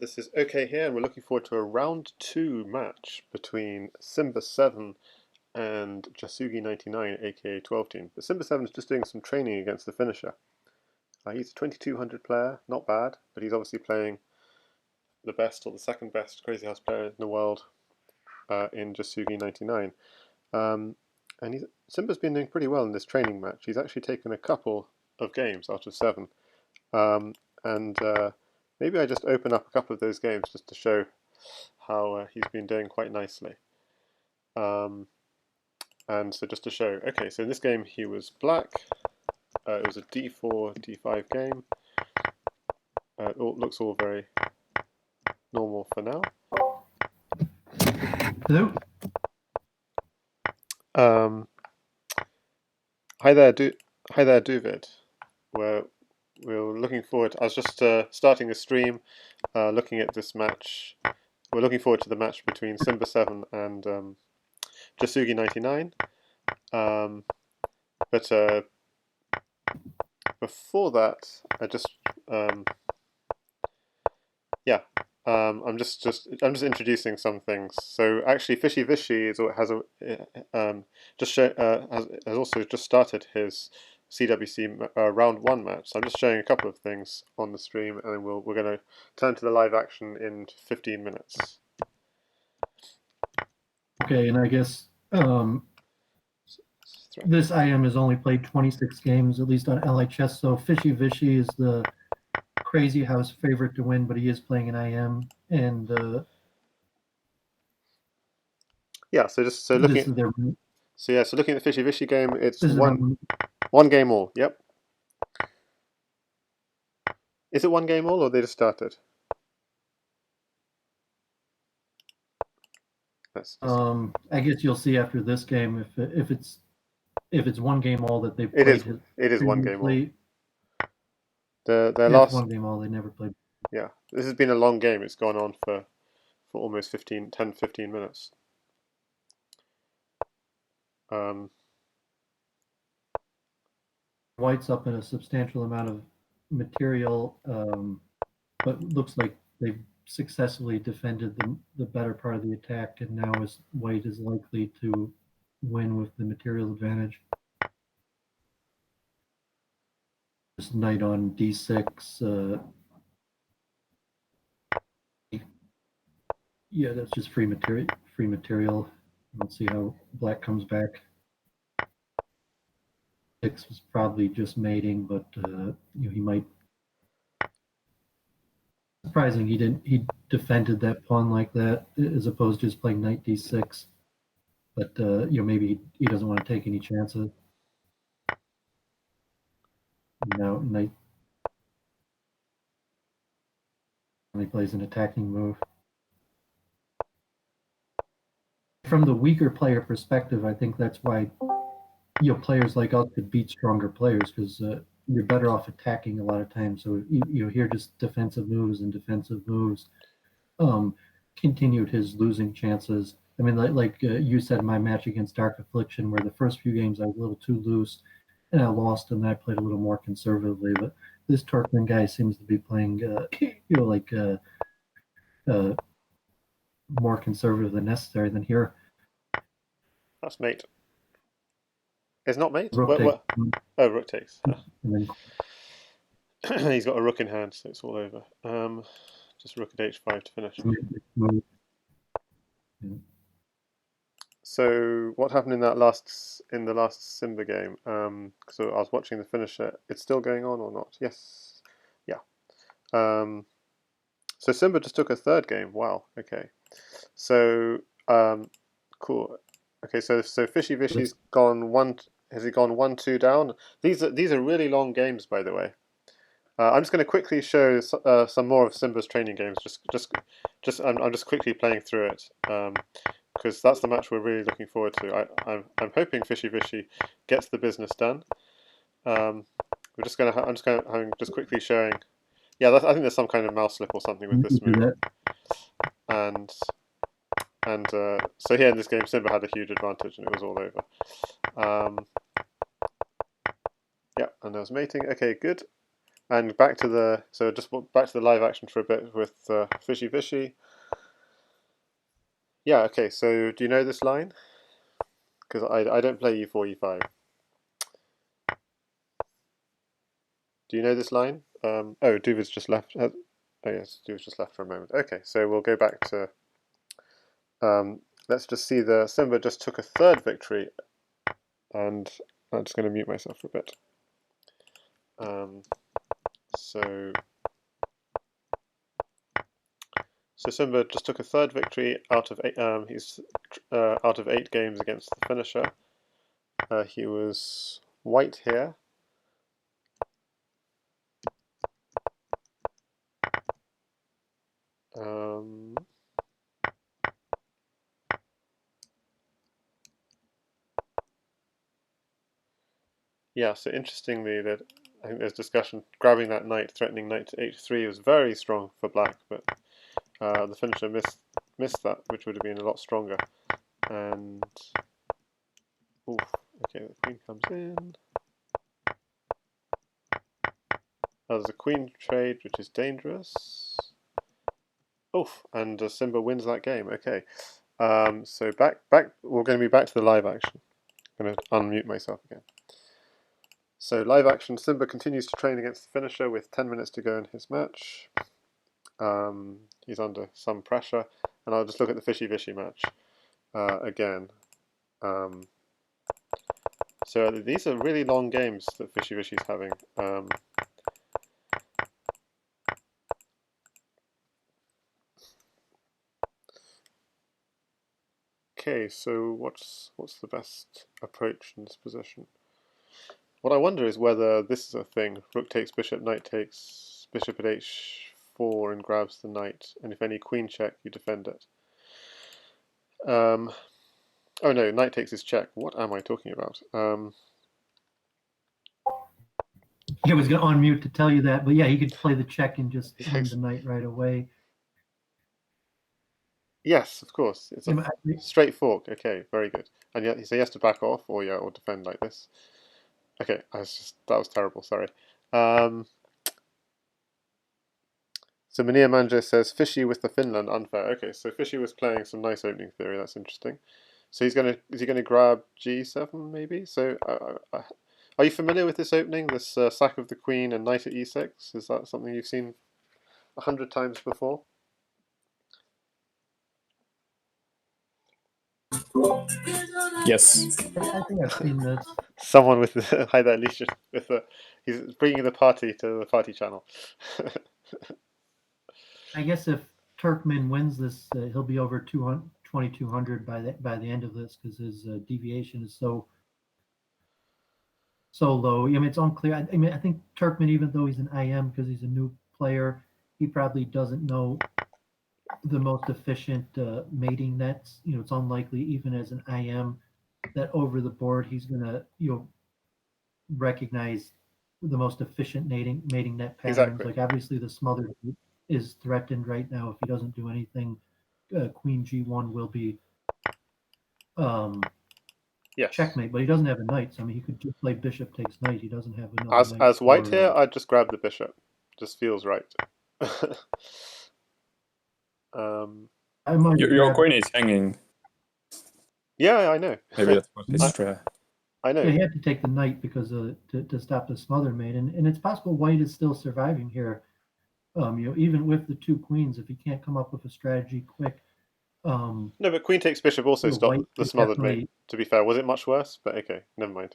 This is OK here, and we're looking forward to a round 2 match between Simba7 and Jasugi99, aka TwelveTeen. But Simba7 is just doing some training against the finisher. He's a 2200 player, not bad, but he's obviously playing the best or the second best Crazyhouse player in the world in Jasugi99. And Simba's been doing pretty well in this training match. He's actually taken a couple of games out of 7. And maybe I just open up a couple of those games just to show how he's been doing quite nicely. And so just to show, okay, so in this game he was black. It was a d4, d5 game. It looks all very normal for now. Hello. Hi there, Duvid. We're looking forward. I was just starting a stream, looking at this match. We're looking forward to the match between Simba7 and Jasugi99. But before that, I'm just introducing some things. So actually, FischyVishy has also just started his CWC round 1 match. So I'm just showing a couple of things on the stream, and then we're going to turn to the live action in 15 minutes. Okay, and I guess this IM has only played 26 games, at least on LHS. So FischyVishy is the Crazyhouse favorite to win, but he is playing an IM, and yeah. So looking at the FischyVishy game, it's one game all. Yep. Is it one game all, or they just started? I guess you'll see after this game if it's one game all that they've played. It is one game all. Their last one game all they never played. Yeah, this has been a long game. It's gone on for almost 10, 15 minutes. White's up in a substantial amount of material, but looks like they've successfully defended the better part of the attack, and now White is likely to win with the material advantage. This knight on d6. Yeah, that's just free material. Let's see how black comes back. 6 was probably just mating, but he might. Surprising he defended that pawn like that as opposed to just playing knight d6. But maybe he doesn't want to take any chances. Now knight only plays an attacking move. From the weaker player perspective, I think that's why players like us could beat stronger players, because you're better off attacking a lot of times. So here just defensive moves continued his losing chances. I mean, like you said, my match against Dark Affliction, where the first few games I was a little too loose, and I lost, and I played a little more conservatively. But this Turkman guy seems to be playing, more conservative than necessary than here. That's mate. It's not mate? Rook Oh, rook takes. He's got a rook in hand, so it's all over. Just rook at h5 to finish. Yeah. So what happened in the last Simba game? So I was watching the finisher. It's still going on or not? Yes. Yeah. So Simba just took a third game. Wow. Okay. So cool. Okay. So FischyVishy's gone one. Has he gone 1-2 down? These are really long games, by the way. I'm just going to quickly show some more of Simba's training games. I'm just quickly playing through it because that's the match we're really looking forward to. I'm hoping FischyVishy gets the business done. I'm just quickly showing. Yeah, I think there's some kind of mouse slip or something with this move. And so here in this game, Simba had a huge advantage, and it was all over. Yeah, and there was mating. Okay, good. And back to the back to the live action for a bit with FischyVishy. Yeah, okay. So do you know this line? Because I don't play e4 e5. Do you know this line? Oh, Duva's just left. Oh yes, Duva's just left for a moment. Okay, so we'll go back to. Let's just see the Simba just took a third victory, and I'm just going to mute myself for a bit. So Simba just took a third victory out of 8. He's out of 8 games against the finisher. He was white here. Yeah, so interestingly, that I think there's discussion grabbing that knight, threatening knight to h3 was very strong for black, but the finisher missed that, which would have been a lot stronger. And oof, okay, the queen comes in. There's a queen trade, which is dangerous. Oof, and Simba wins that game. Okay, so back. We're going to be back to the live action. I'm going to unmute myself again. So live action, Simba continues to train against the finisher with 10 minutes to go in his match. He's under some pressure, and I'll just look at the FischyVishy match again. So these are really long games that FischyVishy's having. Okay, so what's the best approach in this position? What I wonder is whether this is a thing. Rook takes bishop, knight takes bishop at h4 and grabs the knight, and if any queen check, you defend it. Oh no, knight takes his check. What am I talking about? I was going to unmute to tell you that, but yeah, he could play the check and just win the knight right away. Yes, of course. It's a straight fork. Okay, very good. And yet, so he has to back off, or defend like this. Okay, that was terrible. Sorry. So Mania Manja says Fishy with the Finland unfair. Okay, so Fishy was playing some nice opening theory. That's interesting. So is he gonna grab g7 maybe? So are you familiar with this opening? This sack of the queen and knight at e6. Is that something you've seen 100 times before? Yes. I think I've seen this. Someone with hi there, Alicia. He's bringing the party to the party channel. I guess if Turkmen wins this, he'll be over 2,200 by the end of this because his deviation is so low. I mean, it's unclear. I mean, I think Turkmen, even though he's an IM because he's a new player, he probably doesn't know the most efficient mating nets. It's unlikely, even as an IM, that over the board he's gonna recognize the most efficient mating net patterns. Exactly. Like obviously the smothered is threatened right now. If he doesn't do anything, queen g1 will be yes. checkmate. But he doesn't have a knight, so I mean he could just play bishop takes knight. He doesn't have another knight. As white here, I'd just grab the bishop. Just feels right. Your queen is hanging. Yeah, I know. Maybe that's what his strat. I know. Yeah, he had to take the knight because to stop the smother mate, and it's possible white is still surviving here. Even with the two queens, if he can't come up with a strategy quick. No, but queen takes bishop also stopped the smothered mate. To be fair, was it much worse? But okay, never mind.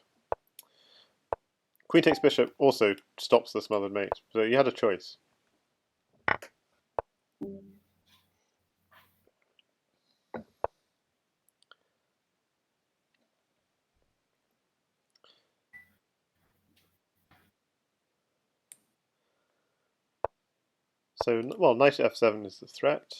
Queen takes bishop also stops the smothered mate, so you had a choice. So, well, knight f7 is the threat.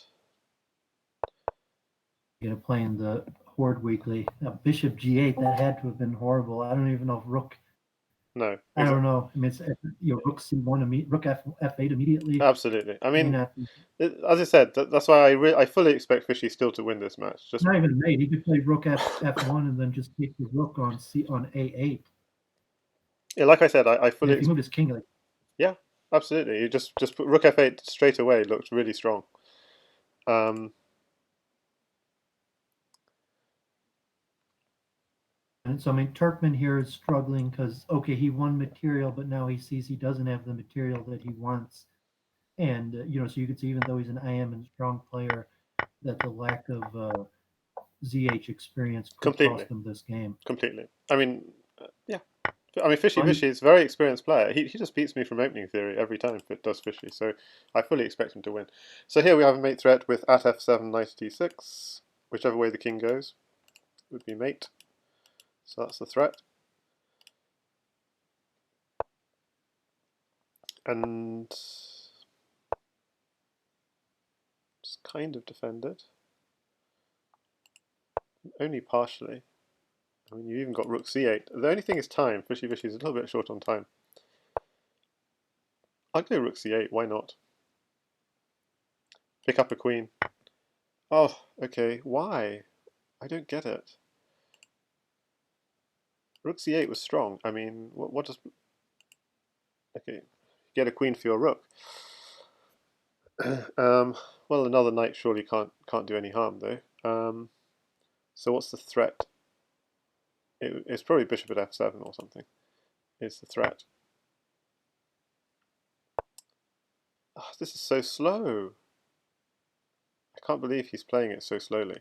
Playing the horde weekly. Bishop g8, that had to have been horrible. I don't even know if rook. No, exactly. I don't know. I mean, it's rook c1, rook f8 immediately. Absolutely. I mean, as I said, that's why I fully expect Fishy still to win this match. Just not even mate. He could play rook f1 and then just take the rook on a8. Yeah, like I said, I fully. If he moved his king, like. Yeah, absolutely. You just put rook f8 straight away. Looked really strong. And so, I mean, Turkmen here is struggling because, okay, he won material, but now he sees he doesn't have the material that he wants. And, so you can see, even though he's an IM and strong player, that the lack of ZH experience could Completely. cost him this game. Completely. I mean, yeah. I mean, FischyVishy is a very experienced player. He just beats me from opening theory every time if it does Fishy, so I fully expect him to win. So here we have a mate threat with at f7, knight d6. Whichever way the king goes would be mate. So that's the threat. And just kind of defended. Only partially. I mean, you even got rook c8. The only thing is time. FischyVishy is a little bit short on time. I'd go rook c8, why not? Pick up a queen. Oh, okay, why? I don't get it. Rook c8 was strong. I mean, what does... Okay, get a queen for your rook. Well, another knight surely can't do any harm, though. So what's the threat? It's probably bishop at f7 or something. Is the threat. Oh, this is so slow. I can't believe he's playing it so slowly.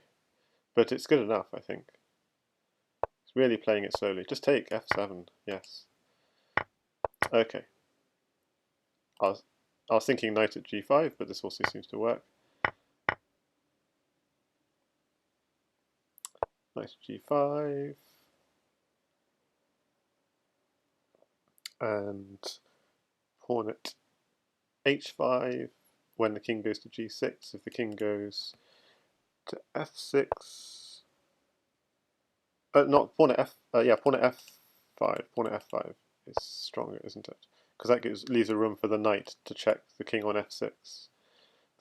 But it's good enough, I think. He's really playing it slowly. Just take f7, yes. Okay. I was thinking knight at g5, but this also seems to work. Knight at g5. And pawn at h5 when the king goes to g6. If the king goes to f6, not pawn at f. Yeah, pawn at f5. Pawn at f5 is stronger, isn't it? Because that leaves a room for the knight to check the king on f6.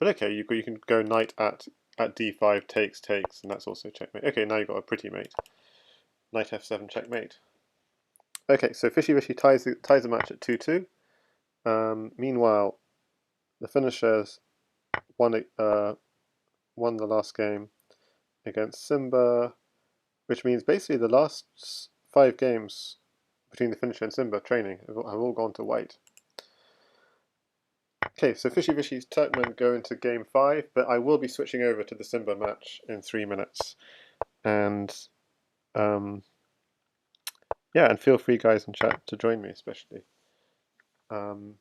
But okay, you can go knight at d5 takes, and that's also checkmate. Okay, now you've got a pretty mate. Knight f7 checkmate. Okay, so FischyVishy ties the match at 2-2. Meanwhile, the finishers won the last game against Simba, which means basically the last 5 games between the finisher and Simba training have all gone to white. Okay, so FischyVishy's Turkmen go into game 5, but I will be switching over to the Simba match in 3 minutes. And yeah, and feel free, guys, in chat to join me, especially. So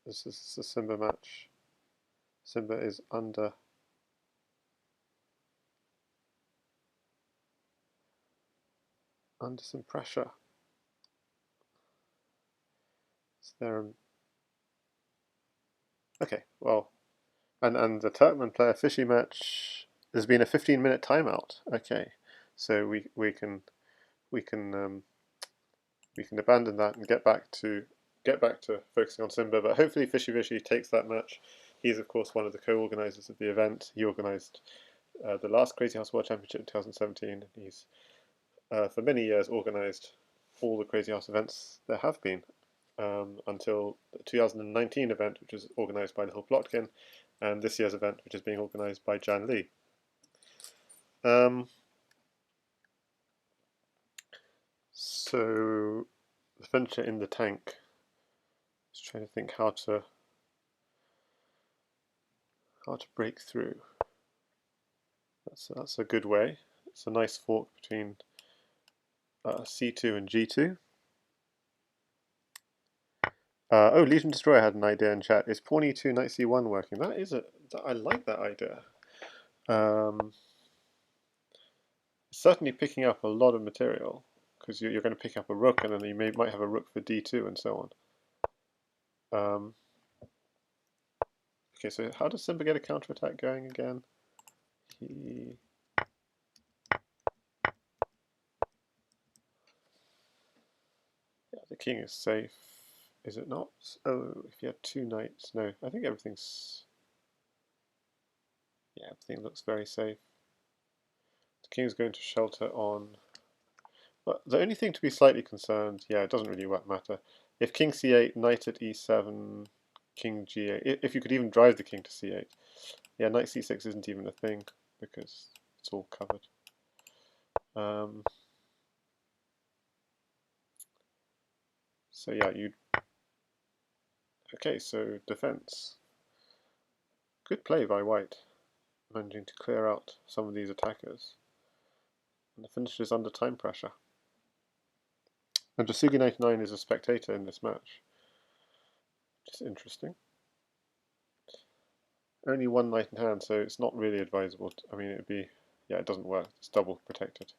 this is the Simba match. Simba is under some pressure. Is there okay, well, and the Turkmen player Fishy match. There's been a 15-minute timeout. Okay, so we can abandon that and get back to focusing on Simba. But hopefully FischyVishy takes that match. He's of course one of the co-organisers of the event. He organised the last Crazyhouse World Championship in 2017. He's for many years organised all the Crazyhouse events there have been until the 2019 event, which was organised by Little Plotkin, and this year's event, which is being organised by Jan Lee. So the finisher in the tank. Just trying to think how to break through. That's a good way. It's a nice fork between c2 and g2. Oh, Legion Destroyer had an idea in chat. Is pawn e2, knight c1 working? I like that idea. Certainly picking up a lot of material because you're going to pick up a rook, and then you might have a rook for d2 and so on. Okay, so how does Simba get a counterattack going again? Yeah, the king is safe. Is it not? Oh, if you have 2 knights. No, I think everything's... Yeah, everything looks very safe. The king's going to shelter on... But the only thing to be slightly concerned, yeah, it doesn't really matter. If king c8, knight at e7, king g8, if you could even drive the king to c8. Yeah, knight c6 isn't even a thing because it's all covered. So yeah, okay, so defense. Good play by white, managing to clear out some of these attackers. And the finisher is under time pressure. And Jasugi99 is a spectator in this match. Which is interesting. Only one knight in hand, so it's not really advisable. I mean, it'd be, yeah, it doesn't work. It's double protected.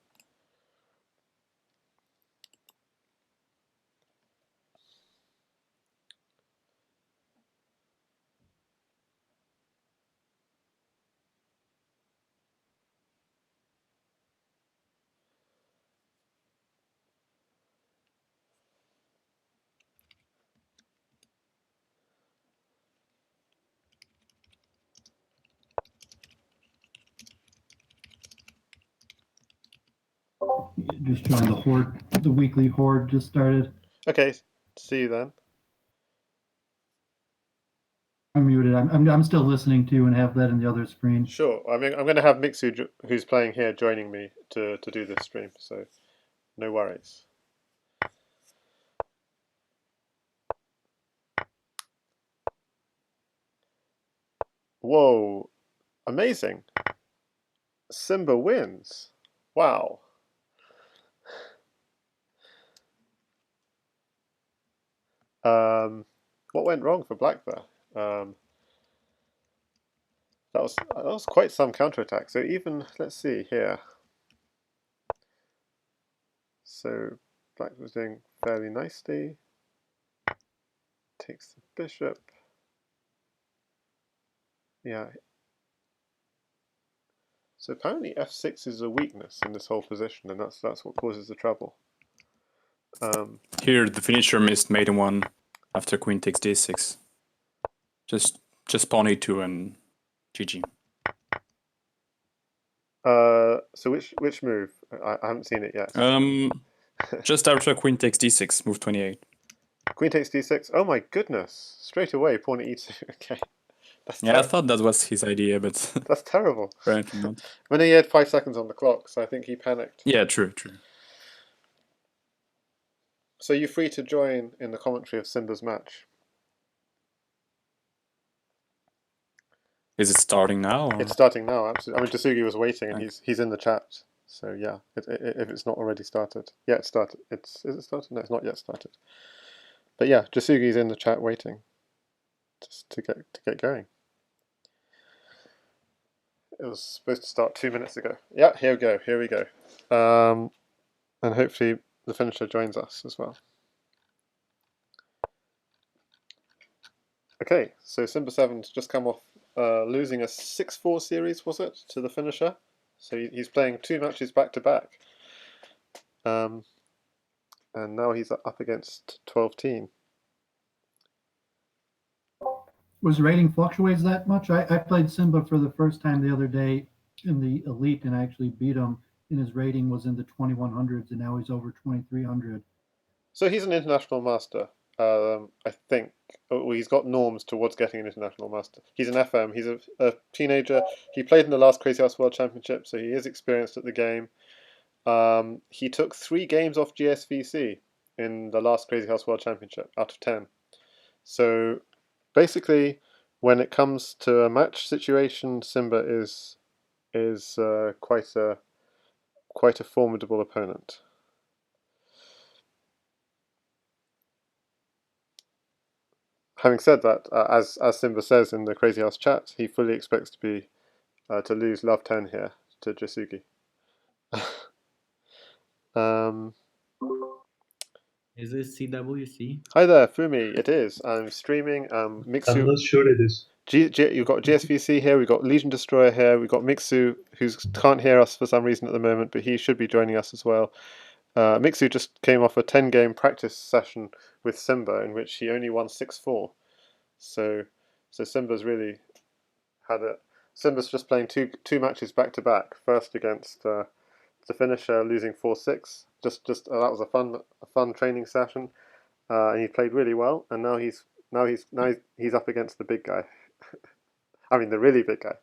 Just joined the horde. The weekly horde just started. Okay, see you then. I'm muted. I'm still listening to you and have that in the other screen. Sure. I mean, I'm going to have Mixu, who's playing here, joining me to do this stream, so no worries. Whoa, amazing. Simba wins. Wow. What went wrong for black there? That was quite some counterattack. So even, let's see here. So black was doing fairly nicely. Takes the bishop. Yeah. So apparently f6 is a weakness in this whole position, and that's what causes the trouble. Here, the finisher missed mate in one after queen takes d6. Just pawn e2 and GG. So which move? I haven't seen it yet. Just after queen takes d6, move 28. Queen takes d6. Oh my goodness! Straight away, pawn at e2. Okay. Yeah, I thought that was his idea, but that's terrible. apparently not. When he had 5 seconds on the clock, so I think he panicked. Yeah, true. So you're free to join in the commentary of Simba's match. Is it starting now? Or? It's starting now, absolutely. I mean, Jasugi was waiting, and he's in the chat. So yeah, if it's not already started, yeah, it started. Is it started? No, it's not yet started. But yeah, Jasugi's in the chat waiting, just to get going. It was supposed to start 2 minutes ago. Yeah, here we go. And hopefully the finisher joins us as well. Okay, so Simba7's just come off losing a 6-4 series, was it, to the finisher? So he's playing 2 matches back to back. And now he's up against TwelveTeen. Was the rating fluctuates that much? I played Simba for the first time the other day in the Elite and I actually beat him, and his rating was in the 2100s, and now he's over 2300. So he's an international master, I think. Well, he's got norms towards getting an international master. He's an FM. He's a teenager. He played in the last Crazyhouse World Championship, so he is experienced at the game. He took 3 games off gsvc in the last Crazyhouse World Championship out of 10. So basically, when it comes to a match situation, Simba is quite a formidable opponent. Having said that, as Simba says in the Crazyhouse chat, he fully expects to lose love 10 here to Jasugi. Is this CWC? Hi there, Fumi. It is. I'm streaming. Mixu. I'm not sure it is. You've got GSVC here. We've got Legion Destroyer here. We've got Mixu, who can't hear us for some reason at the moment, but he should be joining us as well. Mixu just came off a 10-game practice session with Simba in which he only won 6-4. So Simba's really had it. Simba's just playing two matches back to back. First against TheFinnisher losing 4-6. Just that was a fun training session, and he played really well. And now he's up against the big guy. I mean, the really big guy.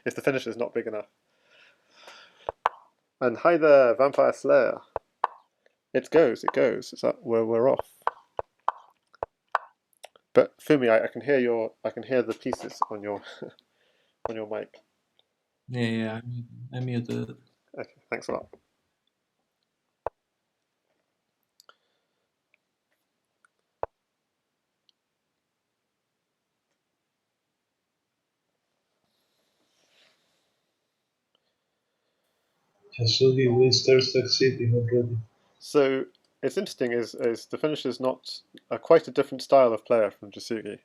If TheFinisher's not big enough. And hi there, Vampire Slayer. It goes. It's up. We're off. But Fumi, I can hear the pieces on your on your mic. Yeah, I muted. Okay, thanks a lot. Jasugi will start succeeding already. So it's interesting is TheFinisher's not quite a different style of player from Jasugi.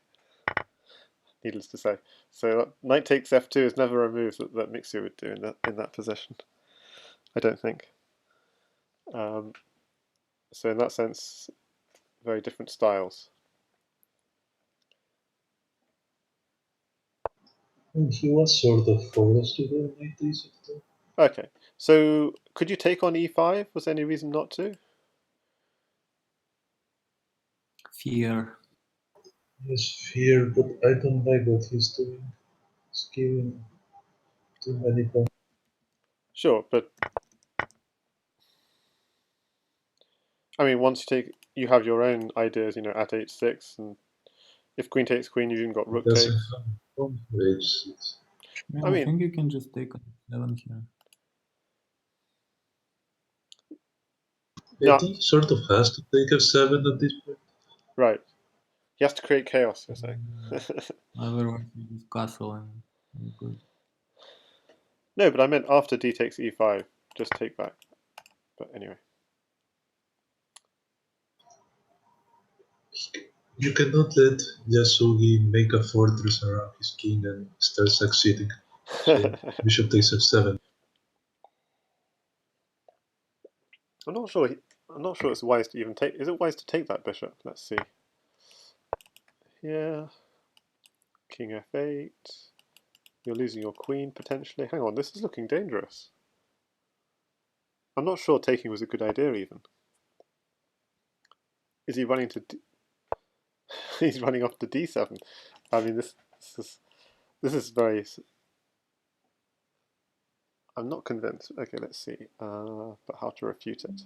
Needless to say. So knight takes f2 is never a move that Mixu would do in that position. I don't think. So in that sense, very different styles. And he was sort of forced to go knight d6. Okay, so could you take on e5? Was there any reason not to? Fear. Yes, fear, but I don't like what he's doing. He's giving too many points. Sure, but I mean, once you have your own ideas, at h6, and if queen takes queen, you've even got He rook doesn't takes. have pawn for h6. Yeah, I I mean- think you can just take on 7 here. No. I think he sort of has to take f7 at this point. Right. He has to create chaos, you're saying. Otherwise, you just castle and you're good. No, but I meant after d takes e5, just take back. But anyway. You cannot let Yasugi make a fortress around his king and start succeeding. So bishop takes f7. I'm not sure. I'm not sure it's wise to even take. Is it wise to take that bishop? Let's see. Here, king f8. You're losing your queen potentially. Hang on, this is looking dangerous. I'm not sure taking was a good idea even. Is he running to? He's running off to d7. I mean, this is very. I'm not convinced. Okay, let's see. But how to refute it?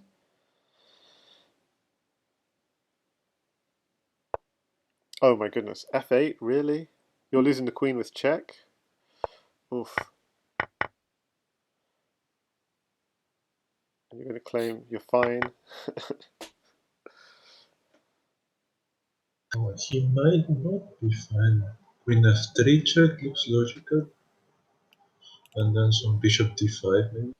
Oh my goodness, f8, really? You're losing the queen with check? Oof. And you're going to claim you're fine? He might not be fine. Queen f3 check looks logical. And then some bishop d5 maybe.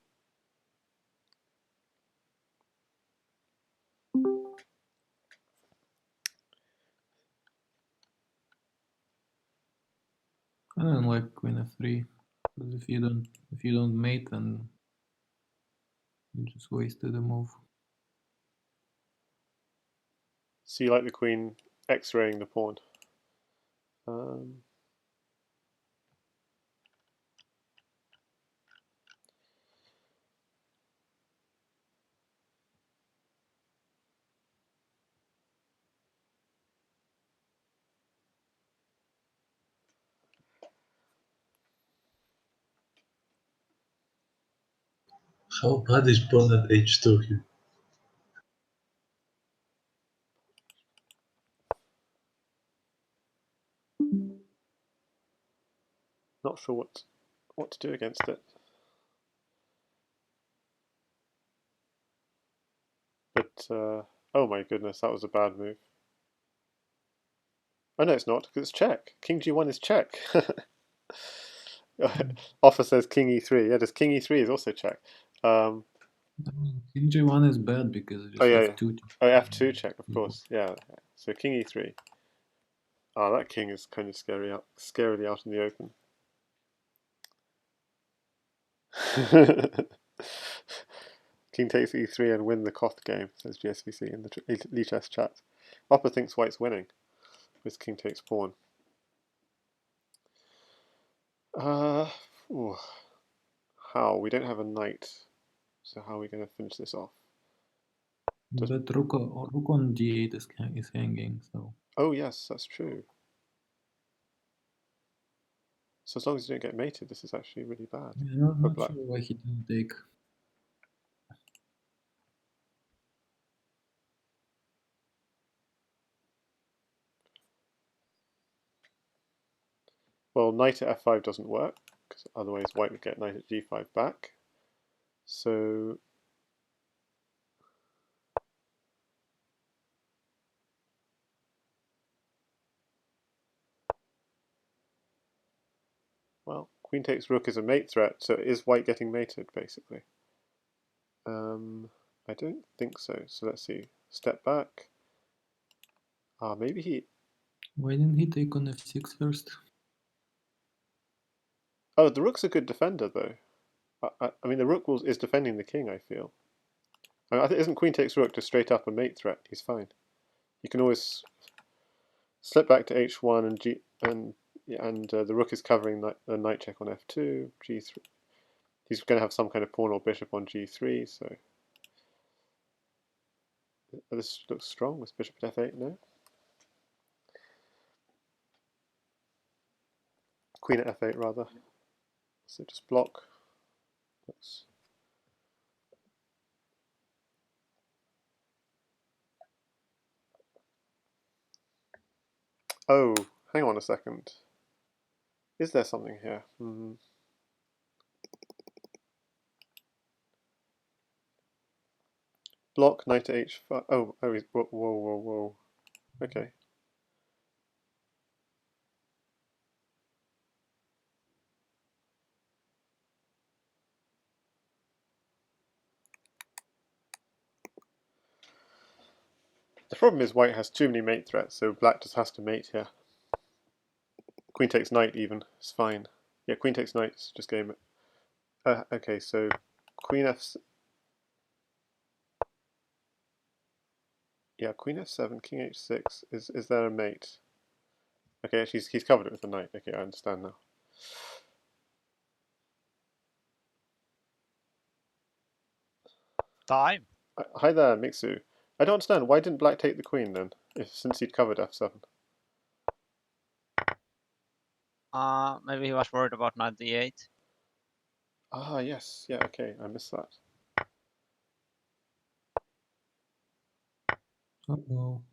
I don't like queen f3 because if you don't mate, then you just wasted a move. So you like the queen x-raying the pawn? How bad is pawn at h2 here? Not sure what to do against it. But oh my goodness, that was a bad move. Oh no, it's not, because it's check. King g1 is check. Offer says king e3. Yeah, does king e3 is also check. King g1 is bad because it's Oh yeah, f2. Oh, f2 check, of course. Yeah. So king e3. Ah, that king is kind of scarily out in the open. King takes e3 and win the Koth game, says gsvc in the Lichess chat. Oppa thinks white's winning with king takes pawn. Ooh. How? We don't have a knight. So how are we going to finish this off? But rook on d8 is hanging, so Oh yes, that's true. So as long as you don't get mated, this is actually really bad I'm for not black. sure why he didn't take. Well, knight at f5 doesn't work, because otherwise white would get knight at g5 back. So well, queen takes rook is a mate threat, so is white getting mated, basically? I don't think so. So let's see. Step back. Maybe he... Why didn't he take on f6 first? Oh, the rook's a good defender, though. I mean, the rook is defending the king, I feel. I mean, isn't queen takes rook just straight up a mate threat? He's fine. You can always slip back to h1 and the rook is covering the knight check on f2, g3. He's going to have some kind of pawn or bishop on g3, so this looks strong with bishop at f8 now. Queen at f8 rather. So just block. Oops. Oh, hang on a second. Is there something here? Block, knight to h5. Oh, whoa. Okay. The problem is white has too many mate threats, so black just has to mate here. Queen takes knight even, it's fine. Yeah, queen takes knight, it's just game it. Okay, so queen f... Yeah, queen f7, king h6. Is there a mate? Okay, he's covered it with the knight. Okay, I understand now. Time. Hi there, Mixu. I don't understand. Why didn't black take the queen then? Since he'd covered f7. Maybe he was worried about knight d8. Ah, yes. Yeah, okay. I missed that. Oh no.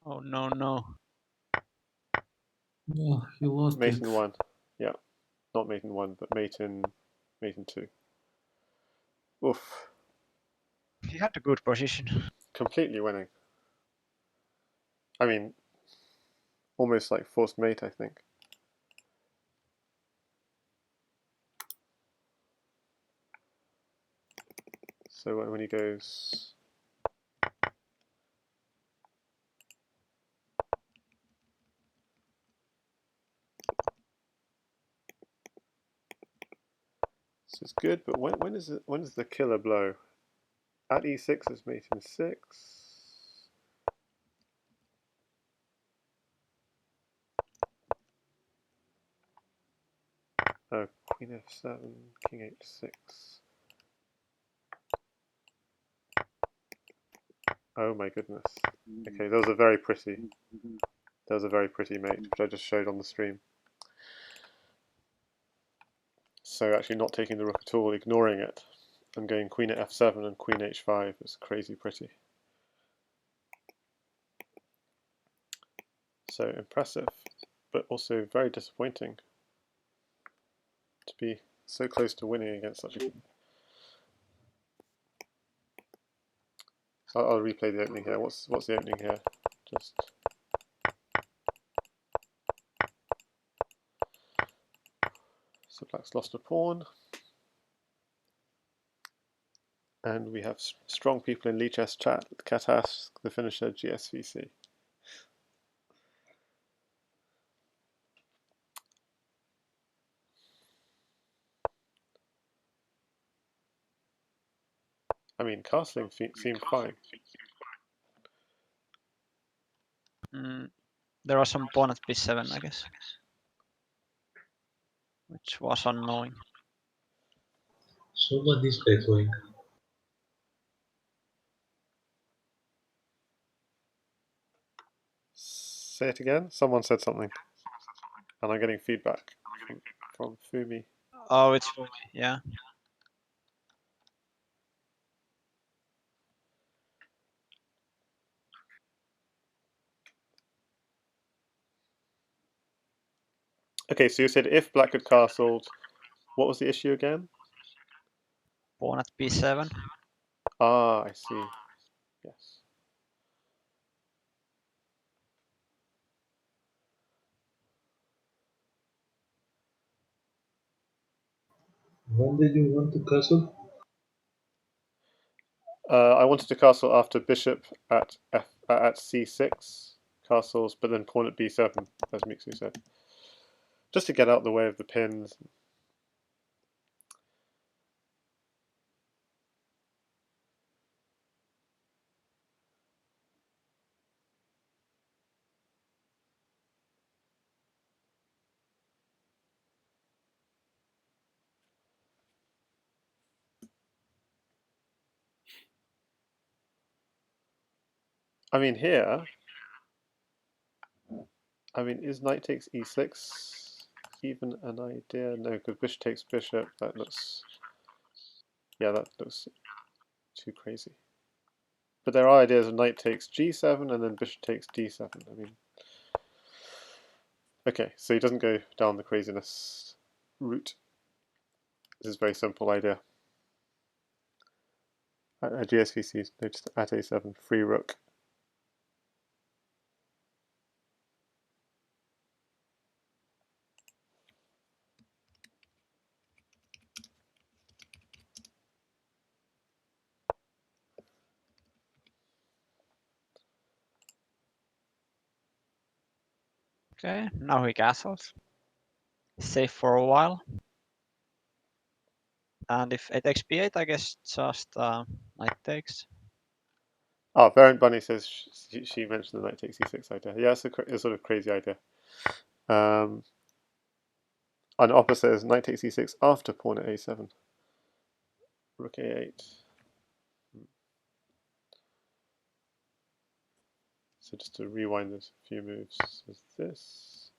Oh no. Yeah, he lost Mate it. in 1. Yeah. Not mate in 1, but mate in 2. Oof. He had a good position. Completely winning. I mean, almost like forced mate, I think. So when he goes... This is good, but when is the killer blow? At e6 is mate in 6. Oh, queen f7, king h6. Oh my goodness. Okay, that was a very pretty mate, which I just showed on the stream. So actually not taking the rook at all, ignoring it, and going queen at f7 and queen h5 is crazy pretty. So impressive, but also very disappointing to be so close to winning against such a... So I'll replay the opening here. What's the opening here? Just... So black's lost a pawn. And we have strong people in Lichess chat. Katash, TheFinnisher, gsvc. I mean, castling seemed fine. There was some pawn at b7, I guess, which was annoying. So what is guy doing? Say it again. Someone said something, and I'm getting feedback from Fumi. Oh, it's Fumi, yeah. Okay, so you said if black had castled, what was the issue again? Pawn at b7. Ah, I see. Yes. When did you want to castle? I wanted to castle after bishop at c6 castles, but then pawn at b7, as Mixu said, just to get out the way of the pins. I mean, here, is knight takes e6 even an idea? No, because bishop takes bishop. That looks, yeah, that looks too crazy. But there are ideas of knight takes g7 and then bishop takes d7. I mean, okay, so he doesn't go down the craziness route. This is a very simple idea. GSVC noticed at a7, free rook. Okay, now he castles. Safe for a while. And if it takes b8, I guess just knight takes. Oh, Variant Bunny says she mentioned the knight takes e6 idea. Yeah, it's a sort of crazy idea. And Oppa says knight takes e6 after pawn at a7. Rook a8. So just to rewind this few moves, is this.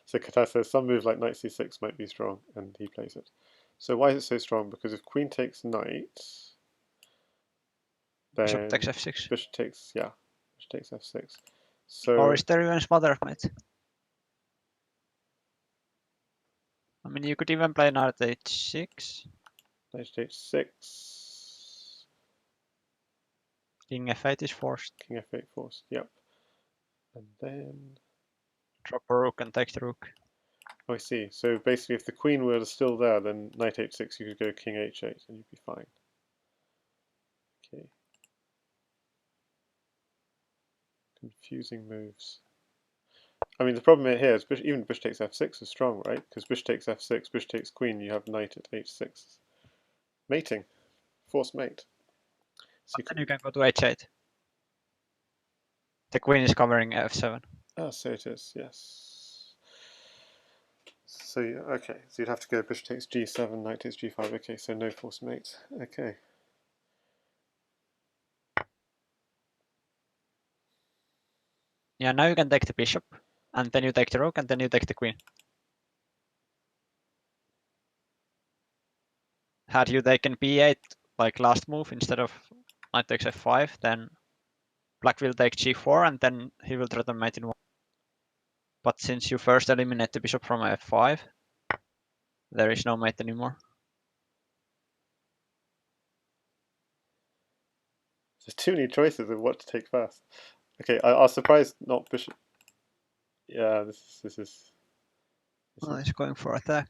So Kata says some move like knight c6 might be strong, and he plays it. So why is it so strong? Because if queen takes knight, then Bishop takes f6. bishop takes f6. So Or is there even smothered mate? I mean, you could even play knight h6. knight h6. King f8 is forced. King f8 forced. Yep. And then Drop a rook and take the rook. oh, I see. So basically, if the queen were still there, then knight h6, you could go king h8, and you'd be fine. Okay. Confusing moves. I mean, the problem here is even bishop takes f6 is strong, right? Because bishop takes f6, bishop takes queen, you have knight at h6. Mating. Forced mate. So Then you can go to h8. The queen is covering f7. Ah, so it is, yes. So, okay, so you'd have to go bishop takes g7, knight takes g5. Okay, so no forced mate. Okay. Yeah, now you can take the bishop, and then you take the rook, and then you take the queen. Had you taken b8 like last move instead of knight takes f5, then black will take g4, and then he will try to mate in one. But since you first eliminate the bishop from f5, there is no mate anymore. There's too many choices of what to take first. Okay, I was surprised not bishop. Yeah, this is. Oh, he's going for attack.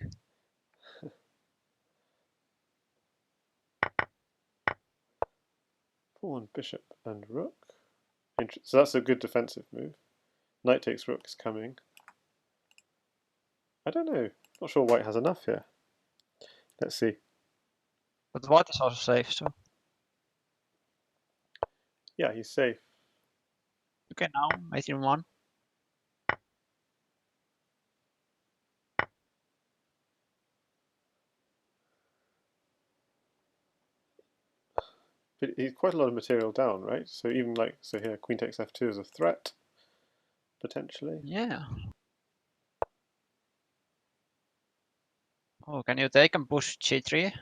Pawn, bishop, and rook. So that's a good defensive move. Knight takes rook is coming. I don't know. Not sure white has enough here. Let's see. But white is also safe, so. Yeah, he's safe. Okay, now mate in 1. But he's quite a lot of material down, right? So even like, so here, queen takes f2 is a threat, potentially. Yeah. Oh, can you take and push g3?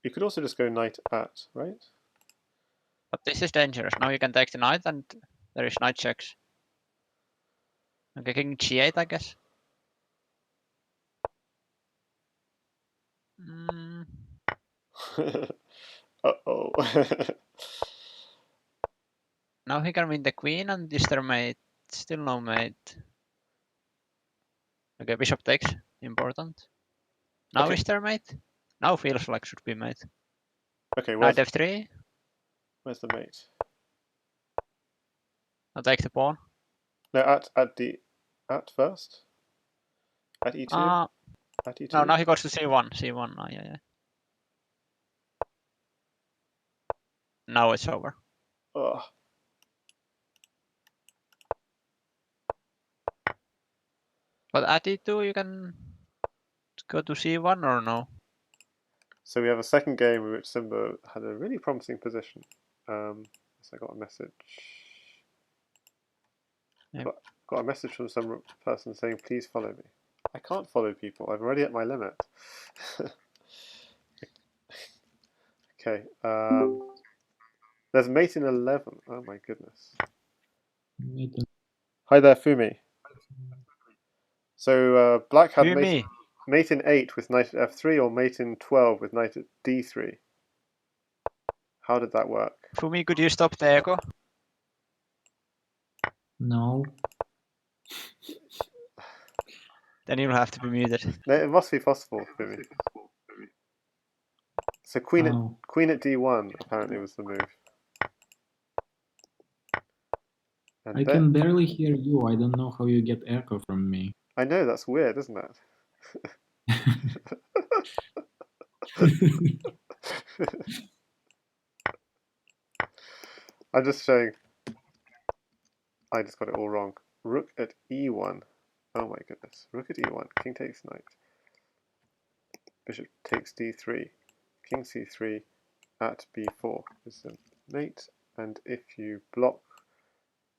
You could also just go knight at, right? But this is dangerous. Now you can take the knight and there is knight checks. Okay, king g8, I guess. Mm, Uh-oh. now he can win the queen and is there mate? Still no mate. Okay, bishop takes. Important. Now Okay. is there mate? Now feels like should be mate. Okay, Knight f3. where's the mate? I'll take the pawn. No, at first? At e2? At e2? No, now he goes to c1. c1, oh, yeah. Now it's over. Ugh. But at e2 you can go to c1 or no? So we have a second game in which Simba had a really promising position. So I got a message. Yep. Got a message from some person saying, "Please follow me." I can't follow people. I'm already at my limit. Okay. There's mate in 11. Oh my goodness. Mate in Hi there, Fumi. So black had Fumi. mate in 8 with knight at f3 or mate in 12 with knight at d3. How did that work? Fumi, could you stop the echo? No. Then you'll have to be muted. No, it must be possible, Fumi. So queen Oh. at d1 apparently was the move. And I can barely hear you. I don't know how you get echo from me. I know, that's weird, isn't it? I'm just showing. I just got it all wrong. Rook at e1. Oh my goodness. Rook at e1. King takes knight. Bishop takes d3. King c3 at b4 is the mate. And if you block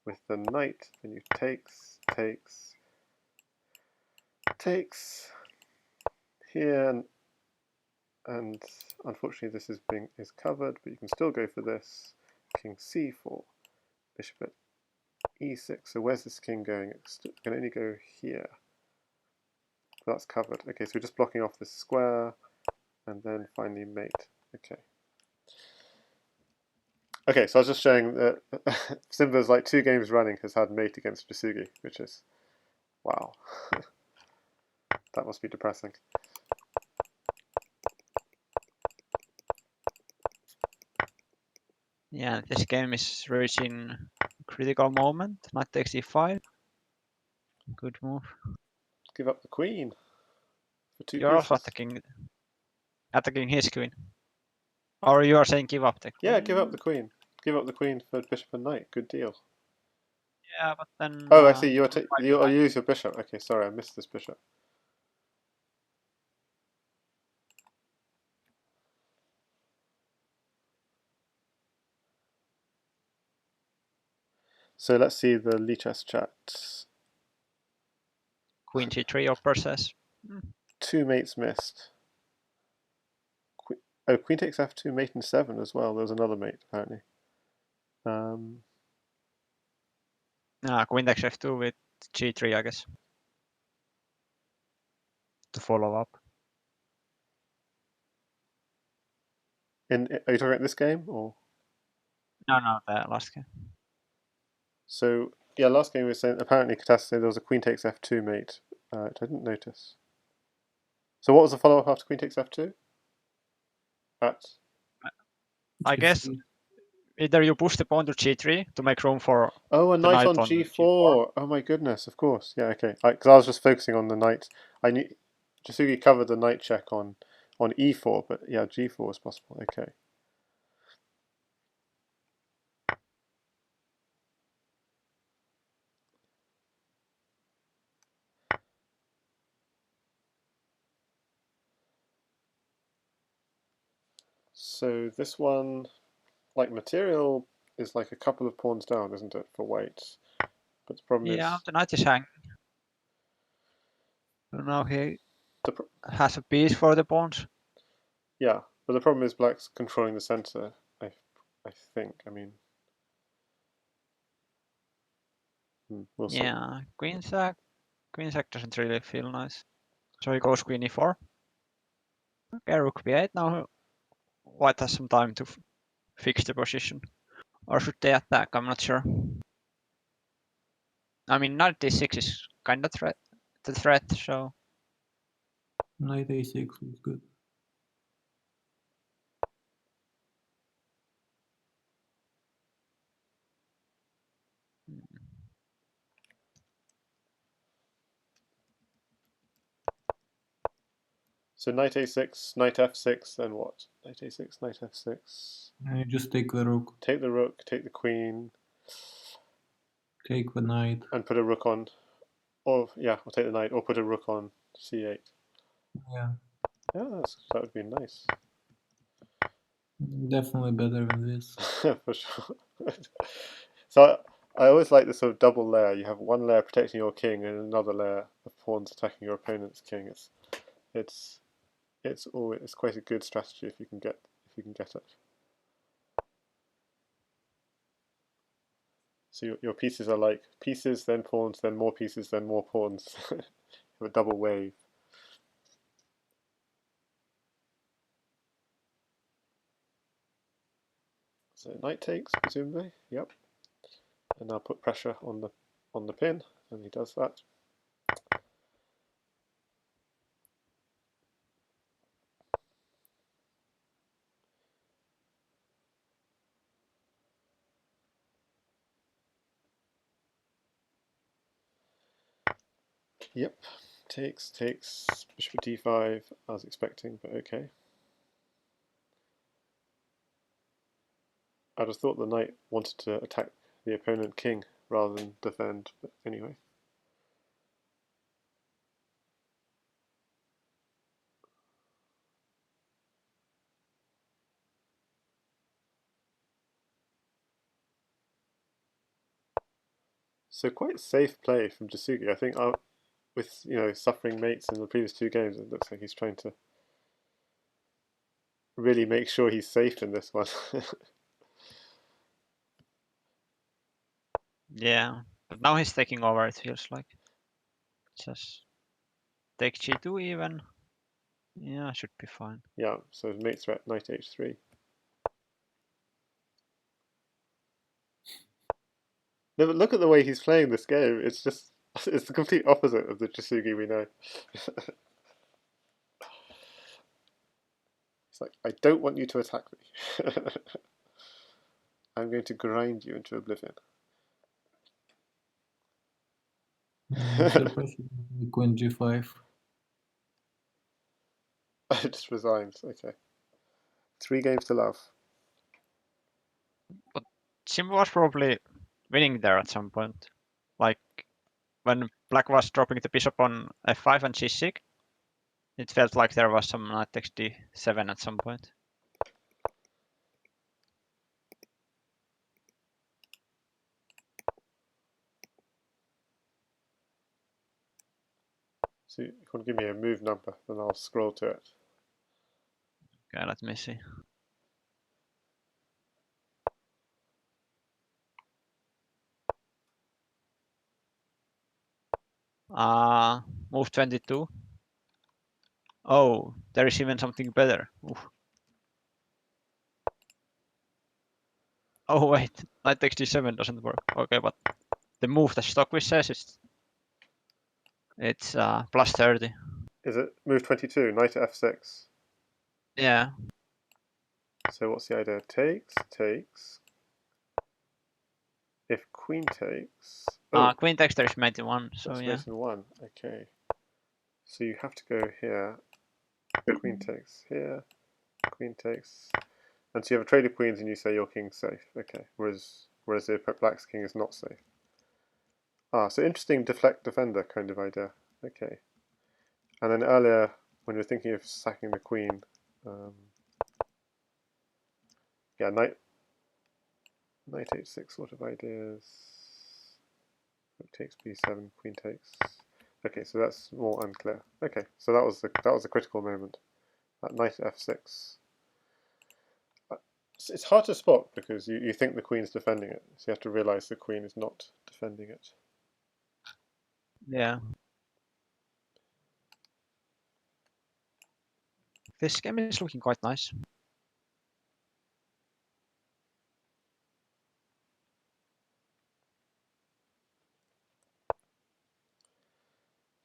with the knight, then you takes here. And unfortunately this is covered, but you can still go for this. King c4. Bishop at e6. So where's this king going? It can only go here. So that's covered. Okay, so we're just blocking off this square, and then finally mate. Okay. Okay, so I was just showing that Simba's like 2 games running has had mate against Jasugi, which is, wow. That must be depressing. Yeah, this game is reaching critical moment. Knight takes e5. Good move. Give up the queen for 2 You're also pieces. attacking his queen. Or you are saying give up the queen? Yeah, give up the queen. Give up the queen for bishop and knight. Good deal. Yeah, but then... Oh, I see. You use your bishop. Okay, sorry, I missed this bishop. So let's see the Lichess chat. Queen c3 upper says. 2 mates missed. Queen takes f2, mate in 7 as well. There was another mate apparently. Queen takes f2 with g3, I guess. To follow up. Are you talking about this game or? No, the last game. So yeah, last game we were saying apparently Katasta said there was a queen takes f2 mate, which I didn't notice. So what was the follow up after queen takes f2? At I guess either you push the pawn to g3 to make room for oh, a the knight on g4. g4. Oh my goodness, of course. Yeah, okay. Because I was just focusing on the knight. I knew Jasugi covered the knight check on e4, but yeah, g4 is possible. Okay. So this one, like material, is like a couple of pawns down, isn't it, for white? But the problem Yeah, is the knight is hanging. So now he the has a piece for the pawns. yeah, but the problem is black's controlling the center. I think. I mean, we'll see. Yeah, queen sack doesn't really feel nice. So he goes queen e4. Okay, rook b8. Now white has some time to fix the position. Or should they attack? I'm not sure. I mean, knight d6 is kind of the threat, so Knight a6 looks good. So knight a6, knight f6, then what? Knight a6, knight f6. And you just take the rook, Take the rook, take the queen, take the knight. and put a rook on. Or yeah, or take the knight, or put a rook on c8. Yeah, Yeah, that would be nice. definitely better than this. For sure. So I always like this sort of double layer. You have one layer protecting your king and another layer of pawns attacking your opponent's king. It's quite a good strategy if you can get it. So your pieces are like pieces, then pawns, then more pieces, then more pawns. A double wave. So knight takes, presumably. Yep. And now put pressure on the pin, and he does that. Yep. Takes, bishop d5, I was expecting, but okay. I just thought the knight wanted to attack the opponent king rather than defend, but anyway. So quite safe play from Jasugi. I think with suffering mates in the previous two games, it looks like he's trying to really make sure he's safe in this one. yeah. But now he's taking over, it feels like. Just take g2 even. Yeah, should be fine. Yeah, so mate threat, knight h3. No, but look at the way he's playing this game. It's just, it's the complete opposite of the Jasugi we know. It's like, I don't want you to attack me. I'm going to grind you into oblivion. Queen g5. It just resigns. Okay. 3 games to love. But Simba was probably winning there at some point. Like when black was dropping the bishop on f5 and g6, it felt like there was some knight takes d7 at some point. So you want to give me a move number, then I'll scroll to it. Okay, let me see. Move 22. Oh, there is even something better. Oof. Oh wait, knight takes d7 doesn't work. Okay, but the move that Stockfish says is it's plus 30. Is it move 22, knight to f6? Yeah. So what's the idea? Takes, takes. If queen takes... Oh, Queen takes there is mate in 1, so that's yeah. mate in 1. Okay. So you have to go here. Queen takes here. Queen takes. And so you have a trade of queens and you say your king's safe. Okay. Whereas the black's king is not safe. Ah, so interesting deflect defender kind of idea. Okay. And then earlier, when you're thinking of sacking the queen, yeah, knight h6 sort of ideas. Rook takes b7, queen takes. Okay, so that's more unclear. Okay, so that was the critical moment. That knight f6. It's hard to spot because you think the queen's defending it, so you have to realize the queen is not defending it. Yeah. This game is looking quite nice.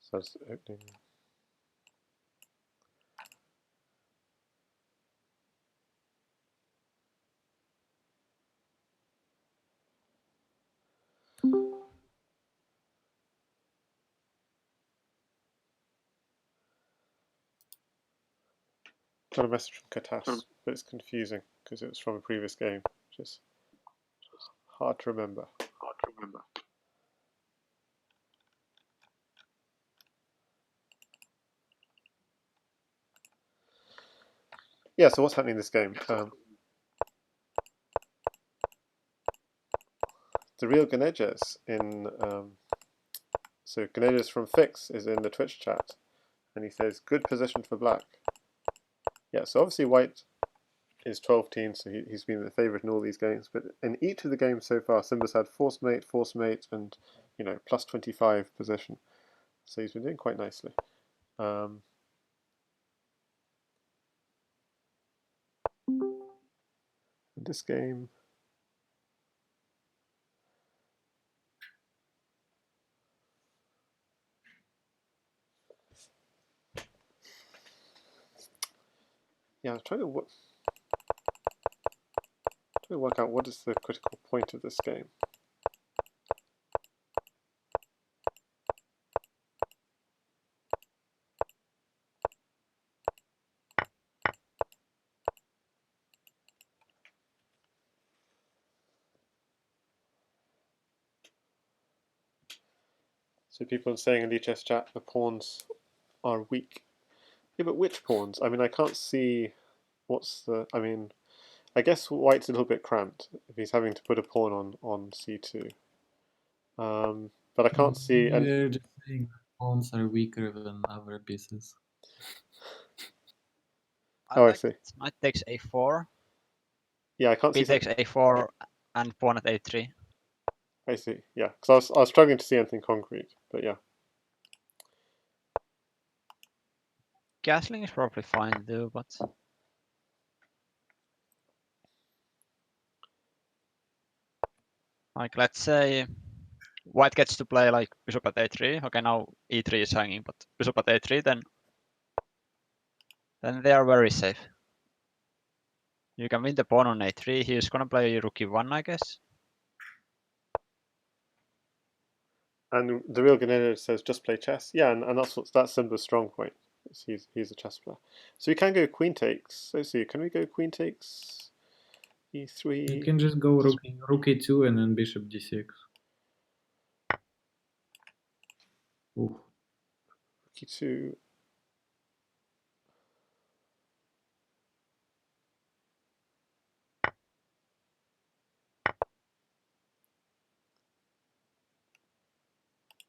So it's opening. Got a message from Katas, but it's confusing because it was from a previous game, which is hard to remember. Yeah, so what's happening in this game? The real Ganejas in so Ganejas from Fix is in the Twitch chat, and he says good position for black. Yeah, so obviously white is 12-teen, so he's been the favourite in all these games. But in each of the games so far, Simba's had force mate, and plus 25 position. So he's been doing quite nicely. In this game, yeah, I'm trying to work out what is the critical point of this game. So people are saying in the chess chat the pawns are weak. Yeah, but which pawns? I mean, I can't see what's the... I mean, I guess white's a little bit cramped if he's having to put a pawn on c2. But I can't see... And They're just saying that pawns are weaker than other pieces. oh, I see. Knight takes a4, Yeah, I can't b see... takes a4, and pawn at a3. I see, yeah. Because I was struggling to see anything concrete, but yeah. Castling is probably fine to do, but... Like, let's say white gets to play like bishop at a3. Okay, now e3 is hanging, but bishop at a3, then they are very safe. You can win the pawn on a3. He's gonna play rook e1, I guess. And the real Ganeda says just play chess. Yeah, and that's Simba's strong point. He's a chess player. So we can go queen takes. Let's see, can we go queen takes e3? You can just go rook e2 and then bishop d6. Oof. Rook e2.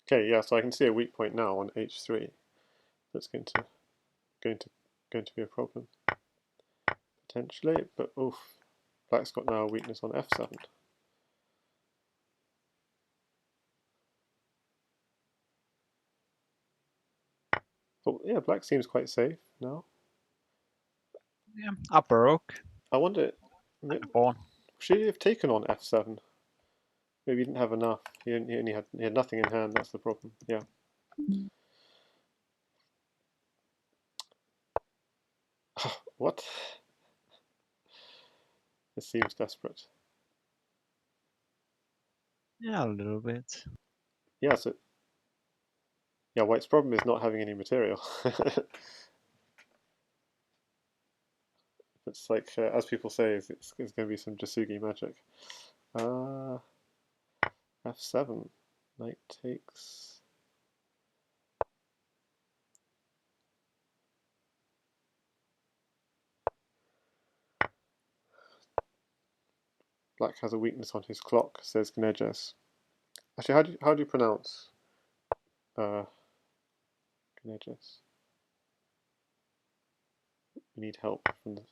Okay, yeah, so I can see a weak point now on h3. That's going to be a problem potentially. But oof, black's got now a weakness on f7. But yeah, black seems quite safe now. Yeah, upper rook. I wonder, Pawn. should he have taken on f7? Maybe he didn't have enough. He had nothing in hand. That's the problem. Yeah. What? It seems desperate. Yeah, a little bit. Yeah, so yeah, White's problem is not having any material. It's like, as people say, it's going to be some Jasugi magic. F7. Knight takes. Black has a weakness on his clock, says Gnejas. Actually, how do you pronounce Gnejas? We need help from the.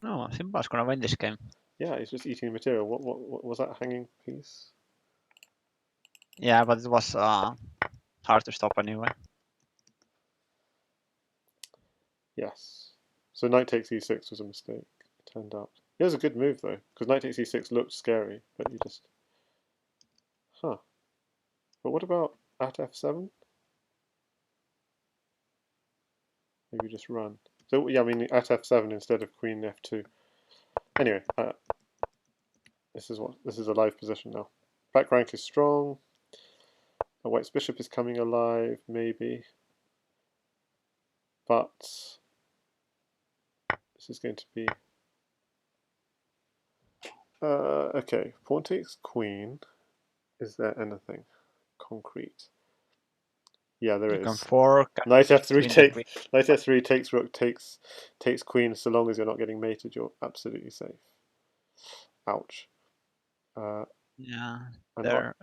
No, Simba's gonna win this game. Yeah, he's just eating material. What was that hanging piece? Yeah, but it was hard to stop anyway. Yes. So knight takes e6 was a mistake, it turned out. It was a good move though, because knight takes e6 looked scary, but you just. Huh. But what about at f7? Maybe just run. So yeah, I mean at f7 instead of queen f2. Anyway, this is a live position now. Black rank is strong. White's bishop is coming alive, maybe. But this is going to be okay. Pawn takes queen. Is there anything concrete? Yeah, there You can is. fork. Knight f3 queen takes queen. knight f3 takes rook takes queen. So long as you're not getting mated, you're absolutely safe. Ouch. Yeah, And there are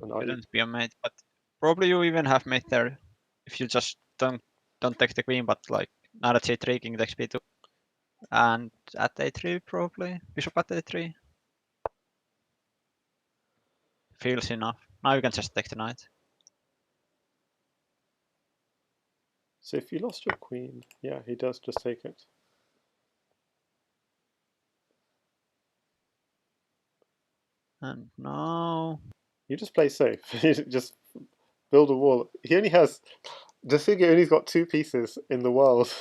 you? shouldn't be a mate, but probably you even have mate there if you just don't take the queen, but like not at c3, king takes b2, and at a3 probably bishop at a3 feels enough. Now you can just take the knight. So if you lost your queen, yeah, he does just take it. And now You just play safe. You just build a wall. He only has. Jasugi only's got two pieces in the world: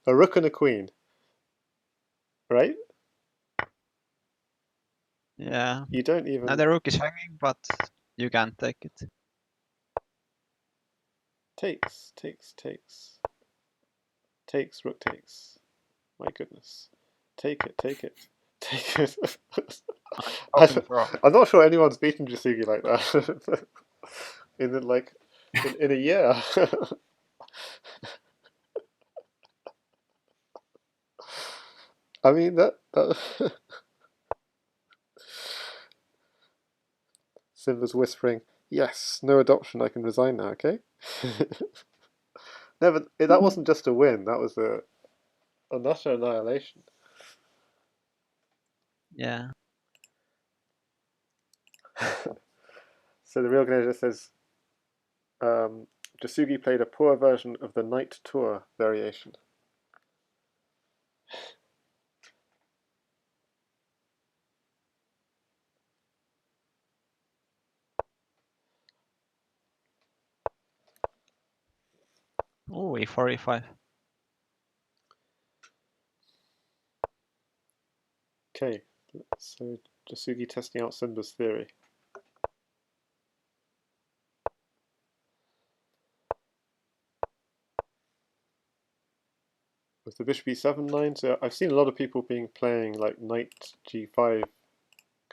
a rook and a queen. Right? yeah, You don't now even the rook is hanging, but you can't take it. takes, rook takes. My goodness, take it, take it. I'm not sure anyone's beaten Jasugi like that in a year. I mean that Simba's whispering, yes, no adoption, I can resign now, okay? Never. That wasn't just a win, that was a utter annihilation. Yeah. So the real Ganesha says, Jasugi played a poor version of the Knight Tour variation. Oh, e4, e5. Okay, so Jasugi testing out Simba's theory. With the bishop e7 line, so I've seen a lot of people playing like knight g5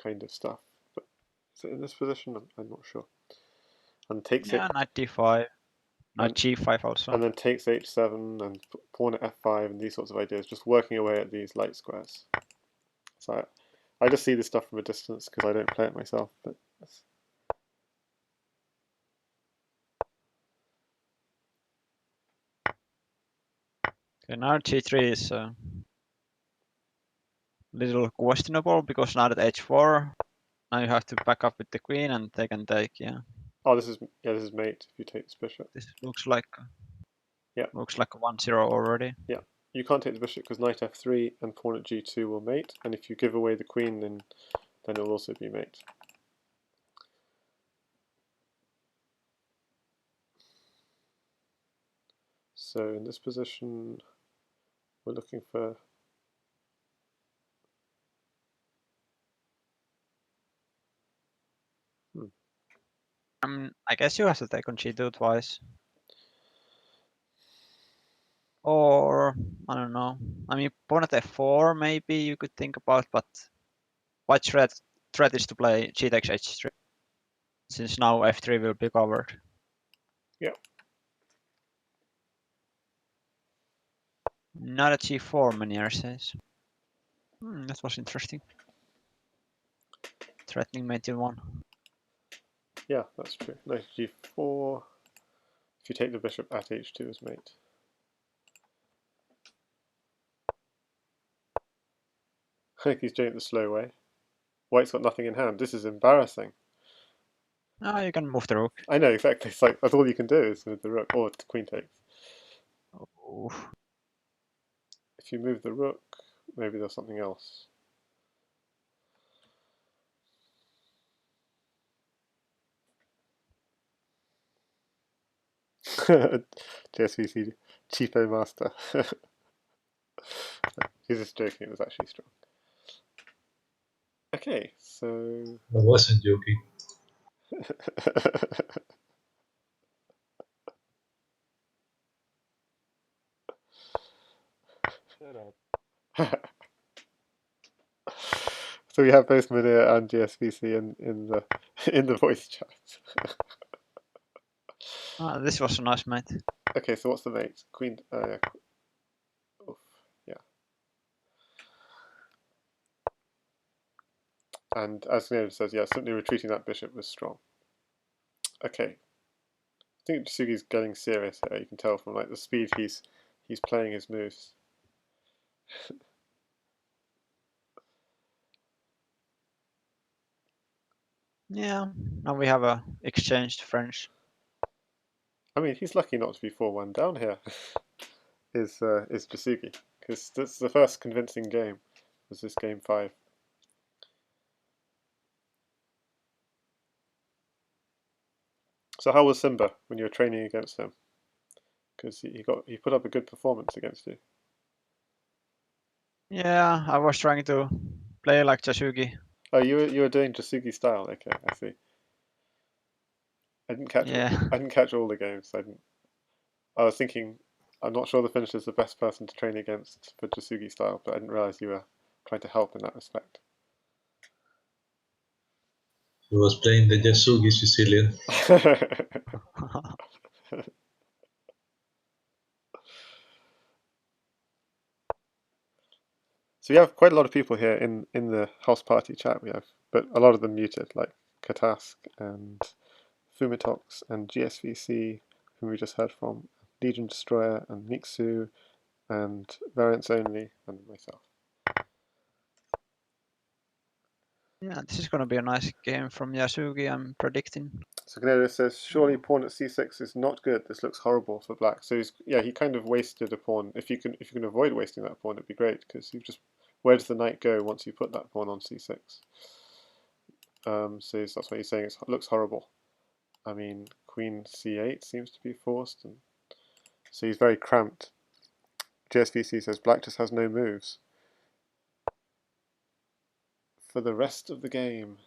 kind of stuff, but is it in this position? I'm not sure. And takes Yeah, it, knight d5, knight and, g5 also. and then takes h7 and pawn at f5 and these sorts of ideas, just working away at these light squares. So I just see this stuff from a distance because I don't play it myself. But Okay, now g3 is a little questionable because now at h4, now you have to back up with the queen and they can take, yeah. oh, this is mate if you take this bishop. This looks like Yeah. Looks like a 1-0 already. Yeah, you can't take the bishop because knight f3 and pawn at g2 will mate, and if you give away the queen, then it will also be mate. So in this position, we're looking for. I guess you have to take on G2 twice. Or, I don't know. I mean, pawn at F4 maybe you could think about, but white threat is to play G takes H3. Since now F3 will be covered. Yeah. Not a G4, Manier says. That was interesting. Threatening mate in 1. Yeah, that's true. Knight G4. If you take the bishop at H2 as mate. I think he's doing it the slow way. White's got nothing in hand. This is embarrassing. Ah, you can move the rook. I know, exactly. It's like, that's all you can do is move the rook, or queen takes. Oh. If you move the rook, maybe there's something else. JSVC cheapo master. He's just joking, it was actually strong. Okay, so... I wasn't joking. So we have both Manir and GSVC in the voice chat. This was a nice mate. Okay, so what's the mate? Queen. Yeah. Oof, yeah. And as Nero says, yeah, simply retreating that bishop was strong. Okay. I think Jasugi's getting serious here. You can tell from like the speed he's playing his moves. Yeah, now we have a exchanged French. I mean, he's lucky not to be 4-1 down here. is Jasugi, because that's the first convincing game. Was this game 5? So how was Simba when you were training against him? Because he put up a good performance against you. Yeah, I was trying to play like Jasugi. Oh, you were doing Jasugi style. Okay, I see. I didn't catch. Yeah. I didn't catch all the games. I was thinking. I'm not sure TheFinnisher is the best person to train against for Jasugi style, but I didn't realize you were trying to help in that respect. He was playing the Jasugi Sicilian. So we have quite a lot of people here in the house party chat. We have, but a lot of them muted, like Katask and Fumitox and GSVC, whom we just heard from, Legion Destroyer and Nixu, and Variants Only, and myself. Yeah, this is gonna be a nice game from Jasugi, I'm predicting. So Canelo says, surely pawn at c6 is not good. This looks horrible for black. So he kind of wasted a pawn. If you can avoid wasting that pawn, it'd be great, because where does the knight go once you put that pawn on c6? So that's what he's saying. It looks horrible. I mean, queen c8 seems to be forced, and so he's very cramped. JSVC says black just has no moves for the rest of the game.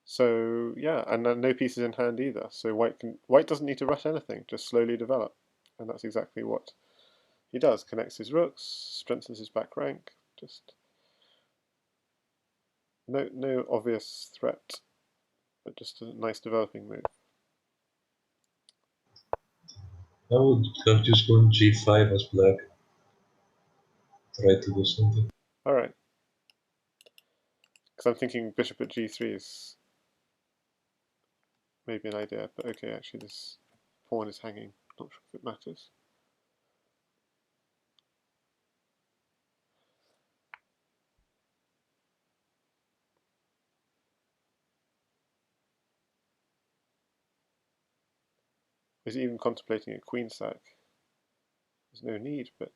So yeah, and no pieces in hand either. So white doesn't need to rush anything, just slowly develop, and that's exactly what he does. Connects his rooks, strengthens his back rank. Just no obvious threat, but just a nice developing move. I would have just gone G5 as black. Try to do something. All right, because I'm thinking bishop at G3 is maybe an idea, but okay, actually this pawn is hanging. Not sure if it matters. Is he even contemplating a queen sack? There's no need, but...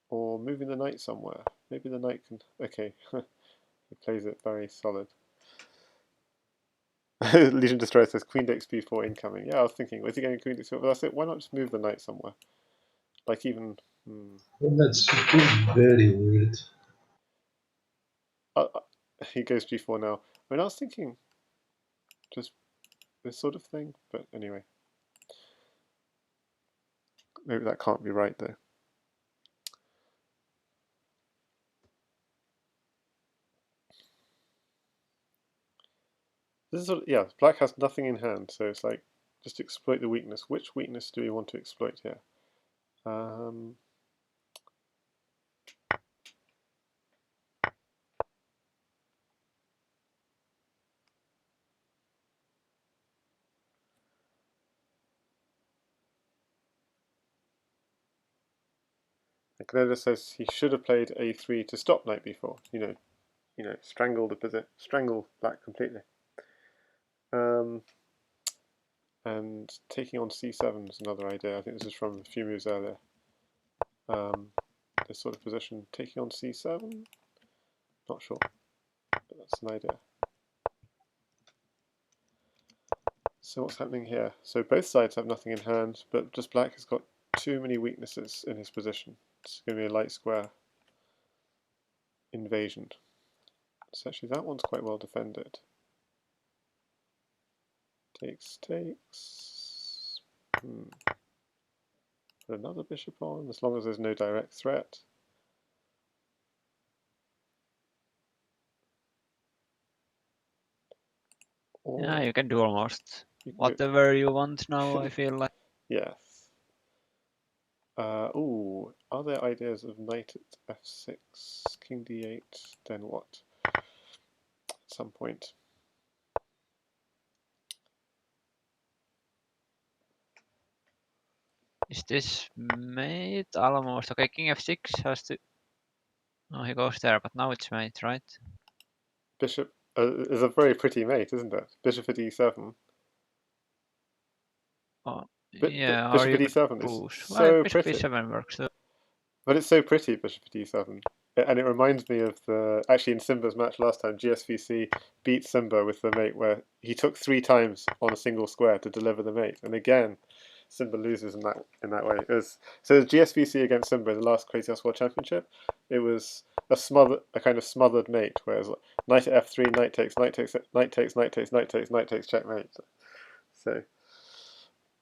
Or moving the knight somewhere. Maybe the knight can... Okay, he plays it very solid. Legion Destroyer says Queen takes b4 incoming. Yeah, I was thinking, was he going Queen takes b4? But I said, why not just move the knight somewhere? Like even. Well, that's very weird. He goes g4 now. I mean, I was thinking just this sort of thing, but anyway. Maybe that can't be right though. This is sort of, yeah, black has nothing in hand, so it's like just exploit the weakness. Which weakness do we want to exploit here? Caneda says he should have played a3 to stop knight b4. You know, strangle the position, strangle black completely. And taking on c7 is another idea. I think this is from a few moves earlier. This sort of position, taking on c7. Not sure, but that's an idea. So what's happening here? So both sides have nothing in hand, but just black has got too many weaknesses in his position. It's going to be a light square invasion. So actually that one's quite well defended. Takes. Put another bishop on, as long as there's no direct threat. Or Yeah, you can do almost you can whatever you want now, I feel like. yes. Ooh, are there ideas of knight at f6, king d8, then what? At some point. Is this mate? Almost. Okay, king f6 has to... Oh, he goes there, but now it's mate, right? Bishop is a very pretty mate, isn't it? Bishop at e7. Oh, But yeah, or bishop you at could e7 is push. Well, so bishop pretty. e7 works too. But it's so pretty, bishop at e7. And it reminds me of actually in Simba's match last time, gsvc beat Simba with the mate where he took 3 times on a single square to deliver the mate. And again, Simba loses in that way. So gsvc against Simba in the last Crazyhouse World Championship, it was a kind of smothered mate, whereas knight at f3, knight takes, knight takes, knight takes, knight takes, knight takes, knight takes, checkmate. So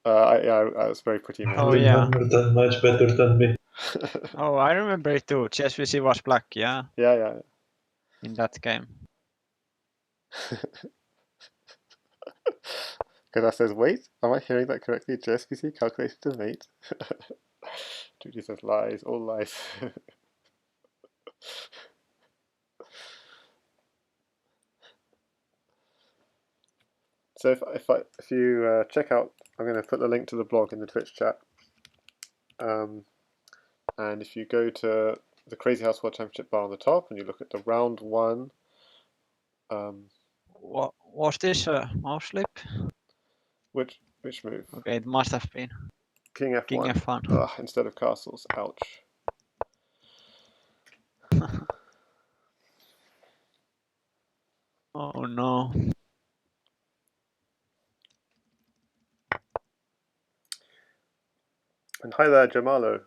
I was very pretty mate. Oh, yeah. Done much better than me. Oh, I remember it too. gsvc was black, yeah, Yeah. in that game. Gada says, wait, am I hearing that correctly? JSPC calculated the mate? Judy says, lies, all lies. So if you check out, I'm going to put the link to the blog in the Twitch chat. And if you go to the Crazyhouse World Championship bar on the top and you look at the round 1. What was this mouse slip? Which move? Okay, it must have been King F1. king f1. Ugh, instead of castles. Ouch. Oh no. And hi there, Jamalo.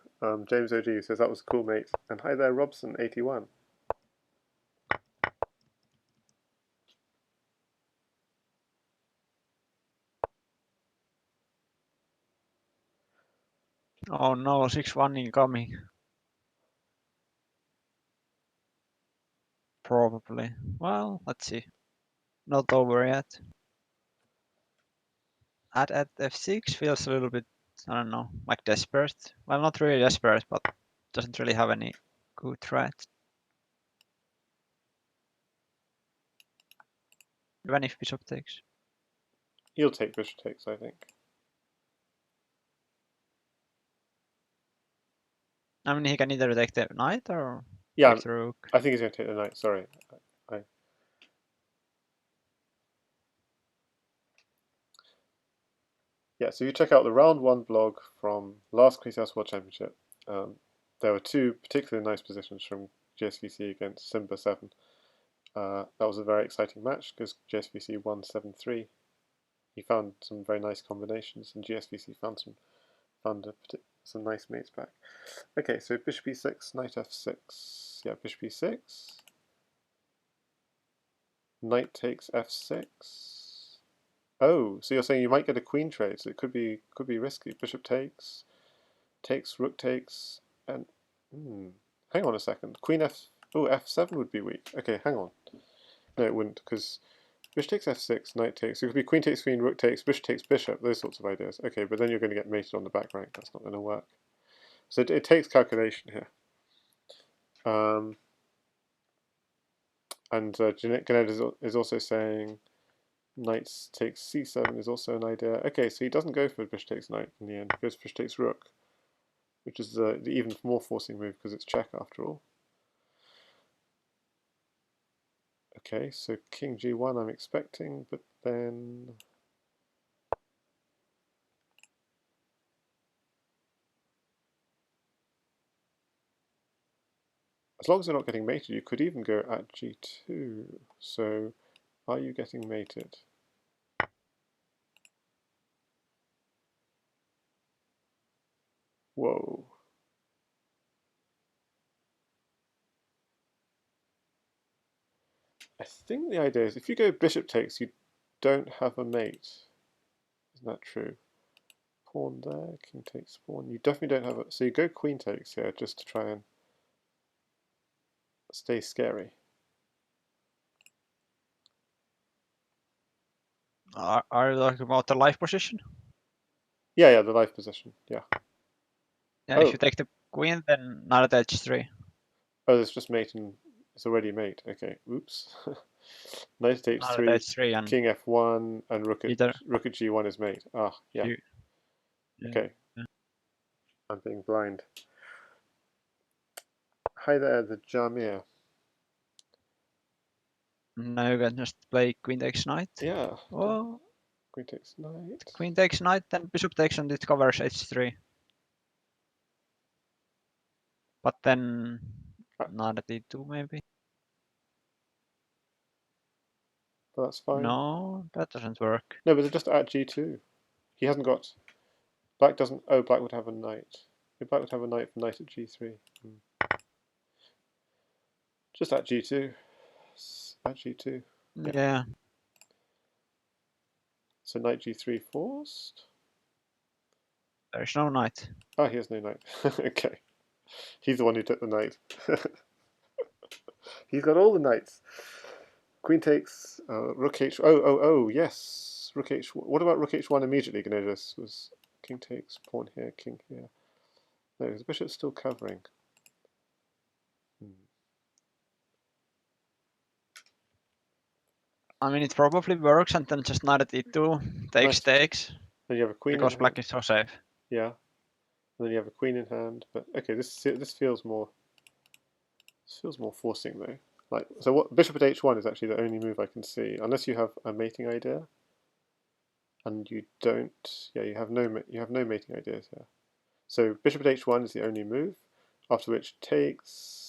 James OG says that was cool, mate. And hi there, Robson81. Oh no, 6-1 incoming. Probably. Well, let's see. Not over yet. At f6 feels a little bit, I don't know, like desperate. Well, not really desperate, but doesn't really have any good threats. Even if bishop takes. He'll take bishop takes, I think. I mean, he can either take the knight or Yeah, take the rook. I think he's going to take the knight, sorry. Yeah, so you check out the round 1 blog from last Crazyhouse World Championship. There were 2 particularly nice positions from GSVC against Simba7. That was a very exciting match because GSVC won 7-3 he found some very nice combinations, and gsvc found some nice mates back. Okay, so bishop e6, knight f6. Yeah, bishop e6. Knight takes f6. Oh, so you're saying you might get a queen trade, so it could be risky. Bishop takes, rook takes, and hang on a second. Queen f. Oh, f7 would be weak. Okay, hang on. No, it wouldn't, because bishop takes f6, knight takes. So it could be queen takes queen, rook takes, bishop takes bishop. Those sorts of ideas. Okay, but then you're going to get mated on the back rank. That's not going to work. So it takes calculation here. And Ganed is also saying knight takes c7 is also an idea. Okay, so he doesn't go for bishop takes knight in the end. He goes for bishop takes rook, which is the even more forcing move because it's check after all. Okay, so king g1 I'm expecting, but then as long as they're not getting mated, you could even go at g2. So are you getting mated? Whoa. I think the idea is if you go bishop takes, you don't have a mate. Isn't that true? Pawn there, king takes pawn. You definitely don't have a... So you go queen takes here just to try and stay scary. Are you talking about the life position? Yeah, the life position, yeah. Yeah, if you take the queen, then knight at h3. Oh, it's just mate and it's already mate. Okay, oops. Knight at Knight h3, at h3 and king f1, and rook at either g1 is mate. Ah, yeah. yeah. Okay. Yeah. I'm being blind. Hi there, the Jamir. Now you can just play queen takes knight. Yeah. Oh, Queen takes knight. queen takes knight, then bishop takes and it covers h3. But then knight at e2 maybe. But that's fine. No, that doesn't work. No, but they're just at g2. He hasn't got... Black doesn't... Oh, black would have a knight. Black would have a knight for knight at g3. Just at g2. At g2. Yeah. So knight g3 forced. There's no knight. Ah, he has no knight. Okay. He's the one who took the knight. He's got all the knights. Queen takes, rook h... Oh, yes. Rook h... What about rook h1 immediately, Gnidus? Was king takes, pawn here, king here. No, the bishop's still covering. I mean, it probably works, and then just knight at e2 takes. Then you have a queen because in black hand. is so safe. Yeah. And then you have a queen in hand. But okay, this feels more... This feels more forcing though. Like, so what bishop at h1 is actually the only move I can see, unless you have a mating idea. And you don't... Yeah, you have no mating ideas here. So bishop at h1 is the only move, after which takes,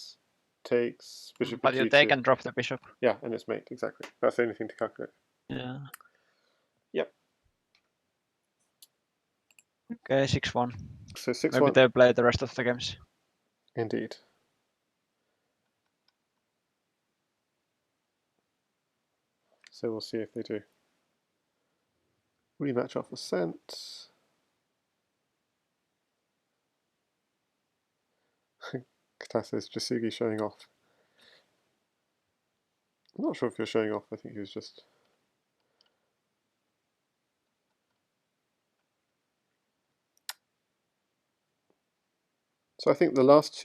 bishop But at you g2. take and drop the bishop. Yeah, and it's mate, exactly. That's the only thing to calculate. Yeah. Yep. Okay, 6-1. So 6-1. Maybe they'll play the rest of the games. Indeed. So we'll see if they do. Rematch off ascent. Katasa's Jasugi showing off. I'm not sure if you're showing off, I think he was just... So I think the last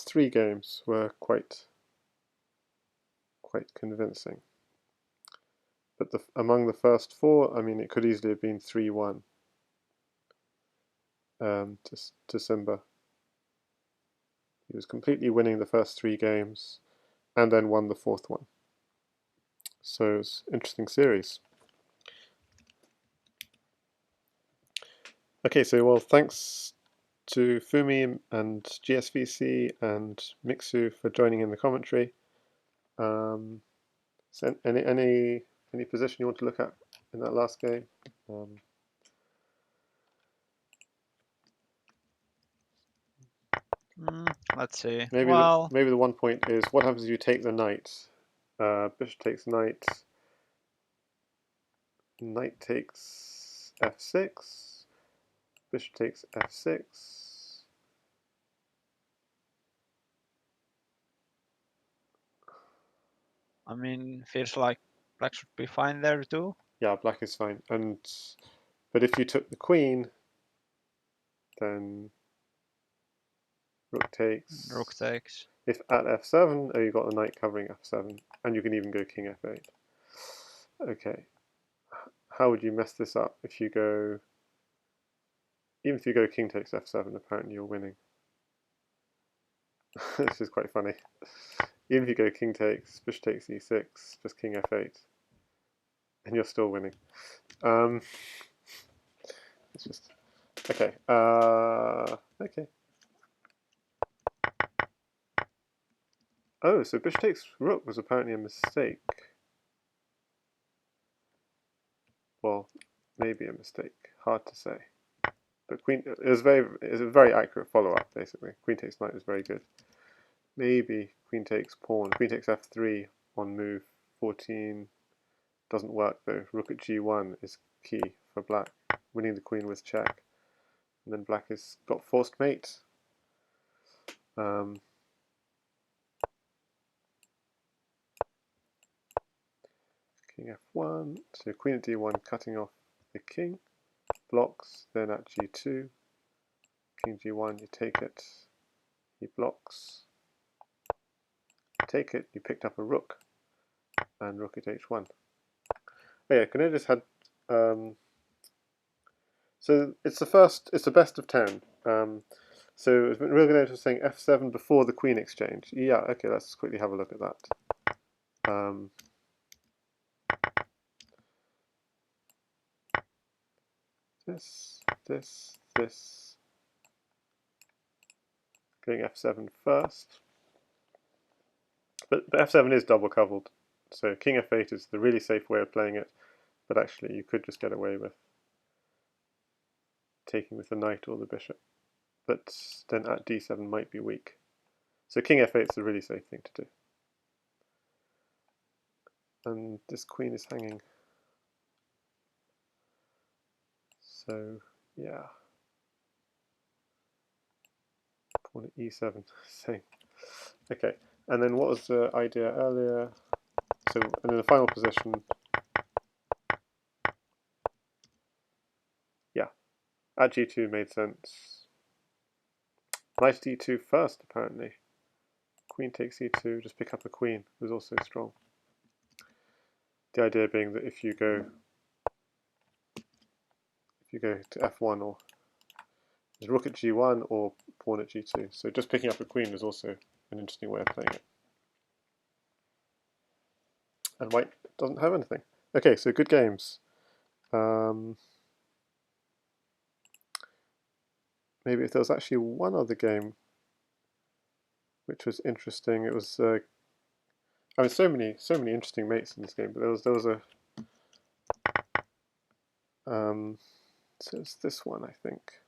three games were quite convincing. But among the first four, I mean, it could easily have been 3-1 to Simba. He was completely winning the first three games and then won the fourth one. So it's an interesting series. Okay, so well, thanks to Fumi and gsvc and Mixu for joining in the commentary. So any position you want to look at in that last game? Let's see. Maybe Well, maybe the one point is what happens if you take the knight? Bishop takes knight. Knight takes f6. Bishop takes f6. I mean, feels like black should be fine there too. Yeah, black is fine. But if you took the queen, then rook takes. Rook takes. If at f7, oh, you got the knight covering f7, and you can even go king f8. Okay, how would you mess this up if you go? Even if you go king takes f7, apparently you're winning. This is quite funny. Even if you go king takes, bishop takes e6, just king f8, and you're still winning. It's just okay. Okay. Oh, so bishop takes rook was apparently a mistake. Well, maybe a mistake. Hard to say. But queen it was a very accurate follow-up basically. Queen takes knight was very good. Maybe queen takes pawn. Queen takes f3 on move 14 doesn't work though. Rook at g1 is key for black, winning the queen with check. And then black has got forced mate. King f1, so queen at d1 cutting off the king, blocks, then at g2, king g1, you take it, he blocks, take it, you picked up a rook, and rook at h1. Oh yeah, Canada's had, so it's the best of 10. So Real Canada was saying f7 before the queen exchange. Yeah, okay, let's quickly have a look at that. This. Going f7 first. But f7 is double covered. So king f8 is the really safe way of playing it, but actually you could just get away with taking with the knight or the bishop. But then at d7 might be weak. So king f8 is the really safe thing to do. And this queen is hanging. So yeah. Pawn at e7, same. Okay, and then what was the idea earlier? So, and in the final position, yeah, at g2 made sense. Knight d2 first, apparently. Queen takes e2, just pick up a queen, was also strong. The idea being that if you go to f1 or rook at g1 or pawn at g2, so just picking up a queen is also an interesting way of playing it. And white doesn't have anything. Okay, so good games. Maybe if there was actually one other game which was interesting, it was I mean so many interesting mates in this game, but there was a so it's this one I think.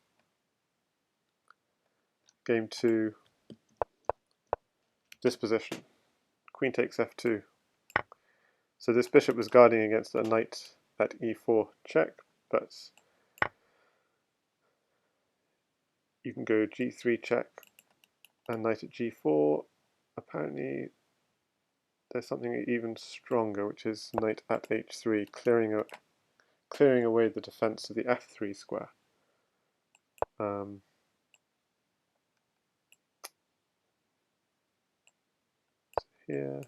Game 2, this position, queen takes f2. So this bishop was guarding against a knight at e4 check, but you can go g3 check and knight at g4. Apparently there's something even stronger, which is knight at h3, clearing away the defense of the f3 square. Here.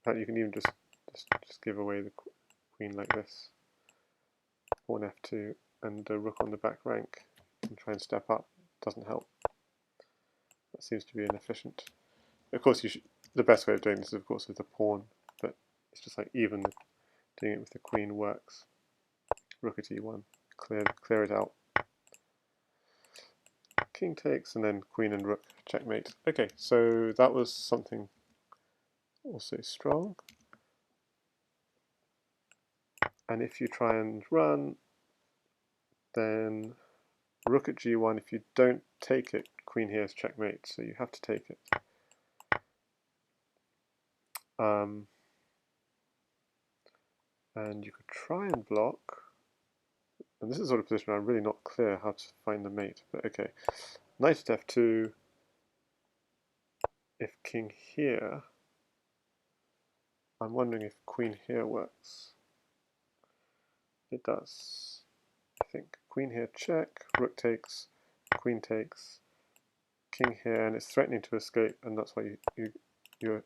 You can even just give away the queen like this. Pawn f2 and a rook on the back rank. You can try and step up. Doesn't help. That seems to be inefficient. Of course, the best way of doing this is, of course, with the pawn, but it's just like even doing it with the queen works. rook at e1, clear it out. King takes, and then queen and rook checkmate. Okay, so that was something also strong. And if you try and run, then rook at g1, if you don't take it, queen here is checkmate, so you have to take it. And you could try and block, and this is sort of position where I'm really not clear how to find the mate, but okay. Knight at f2, if king here, I'm wondering if queen here works. It does, I think. Queen here check, rook takes, queen takes, king here, and it's threatening to escape, and that's why you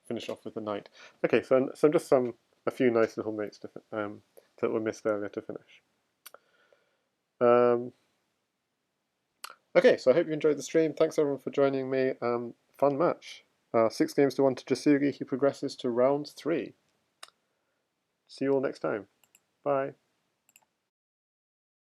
finish off with the knight. Okay, so just a few nice little mates to, that were missed earlier to finish. Okay, so I hope you enjoyed the stream. Thanks everyone for joining me. Fun match. 6 games to 1 to Jasugi. He progresses to round 3. See you all next time. Bye.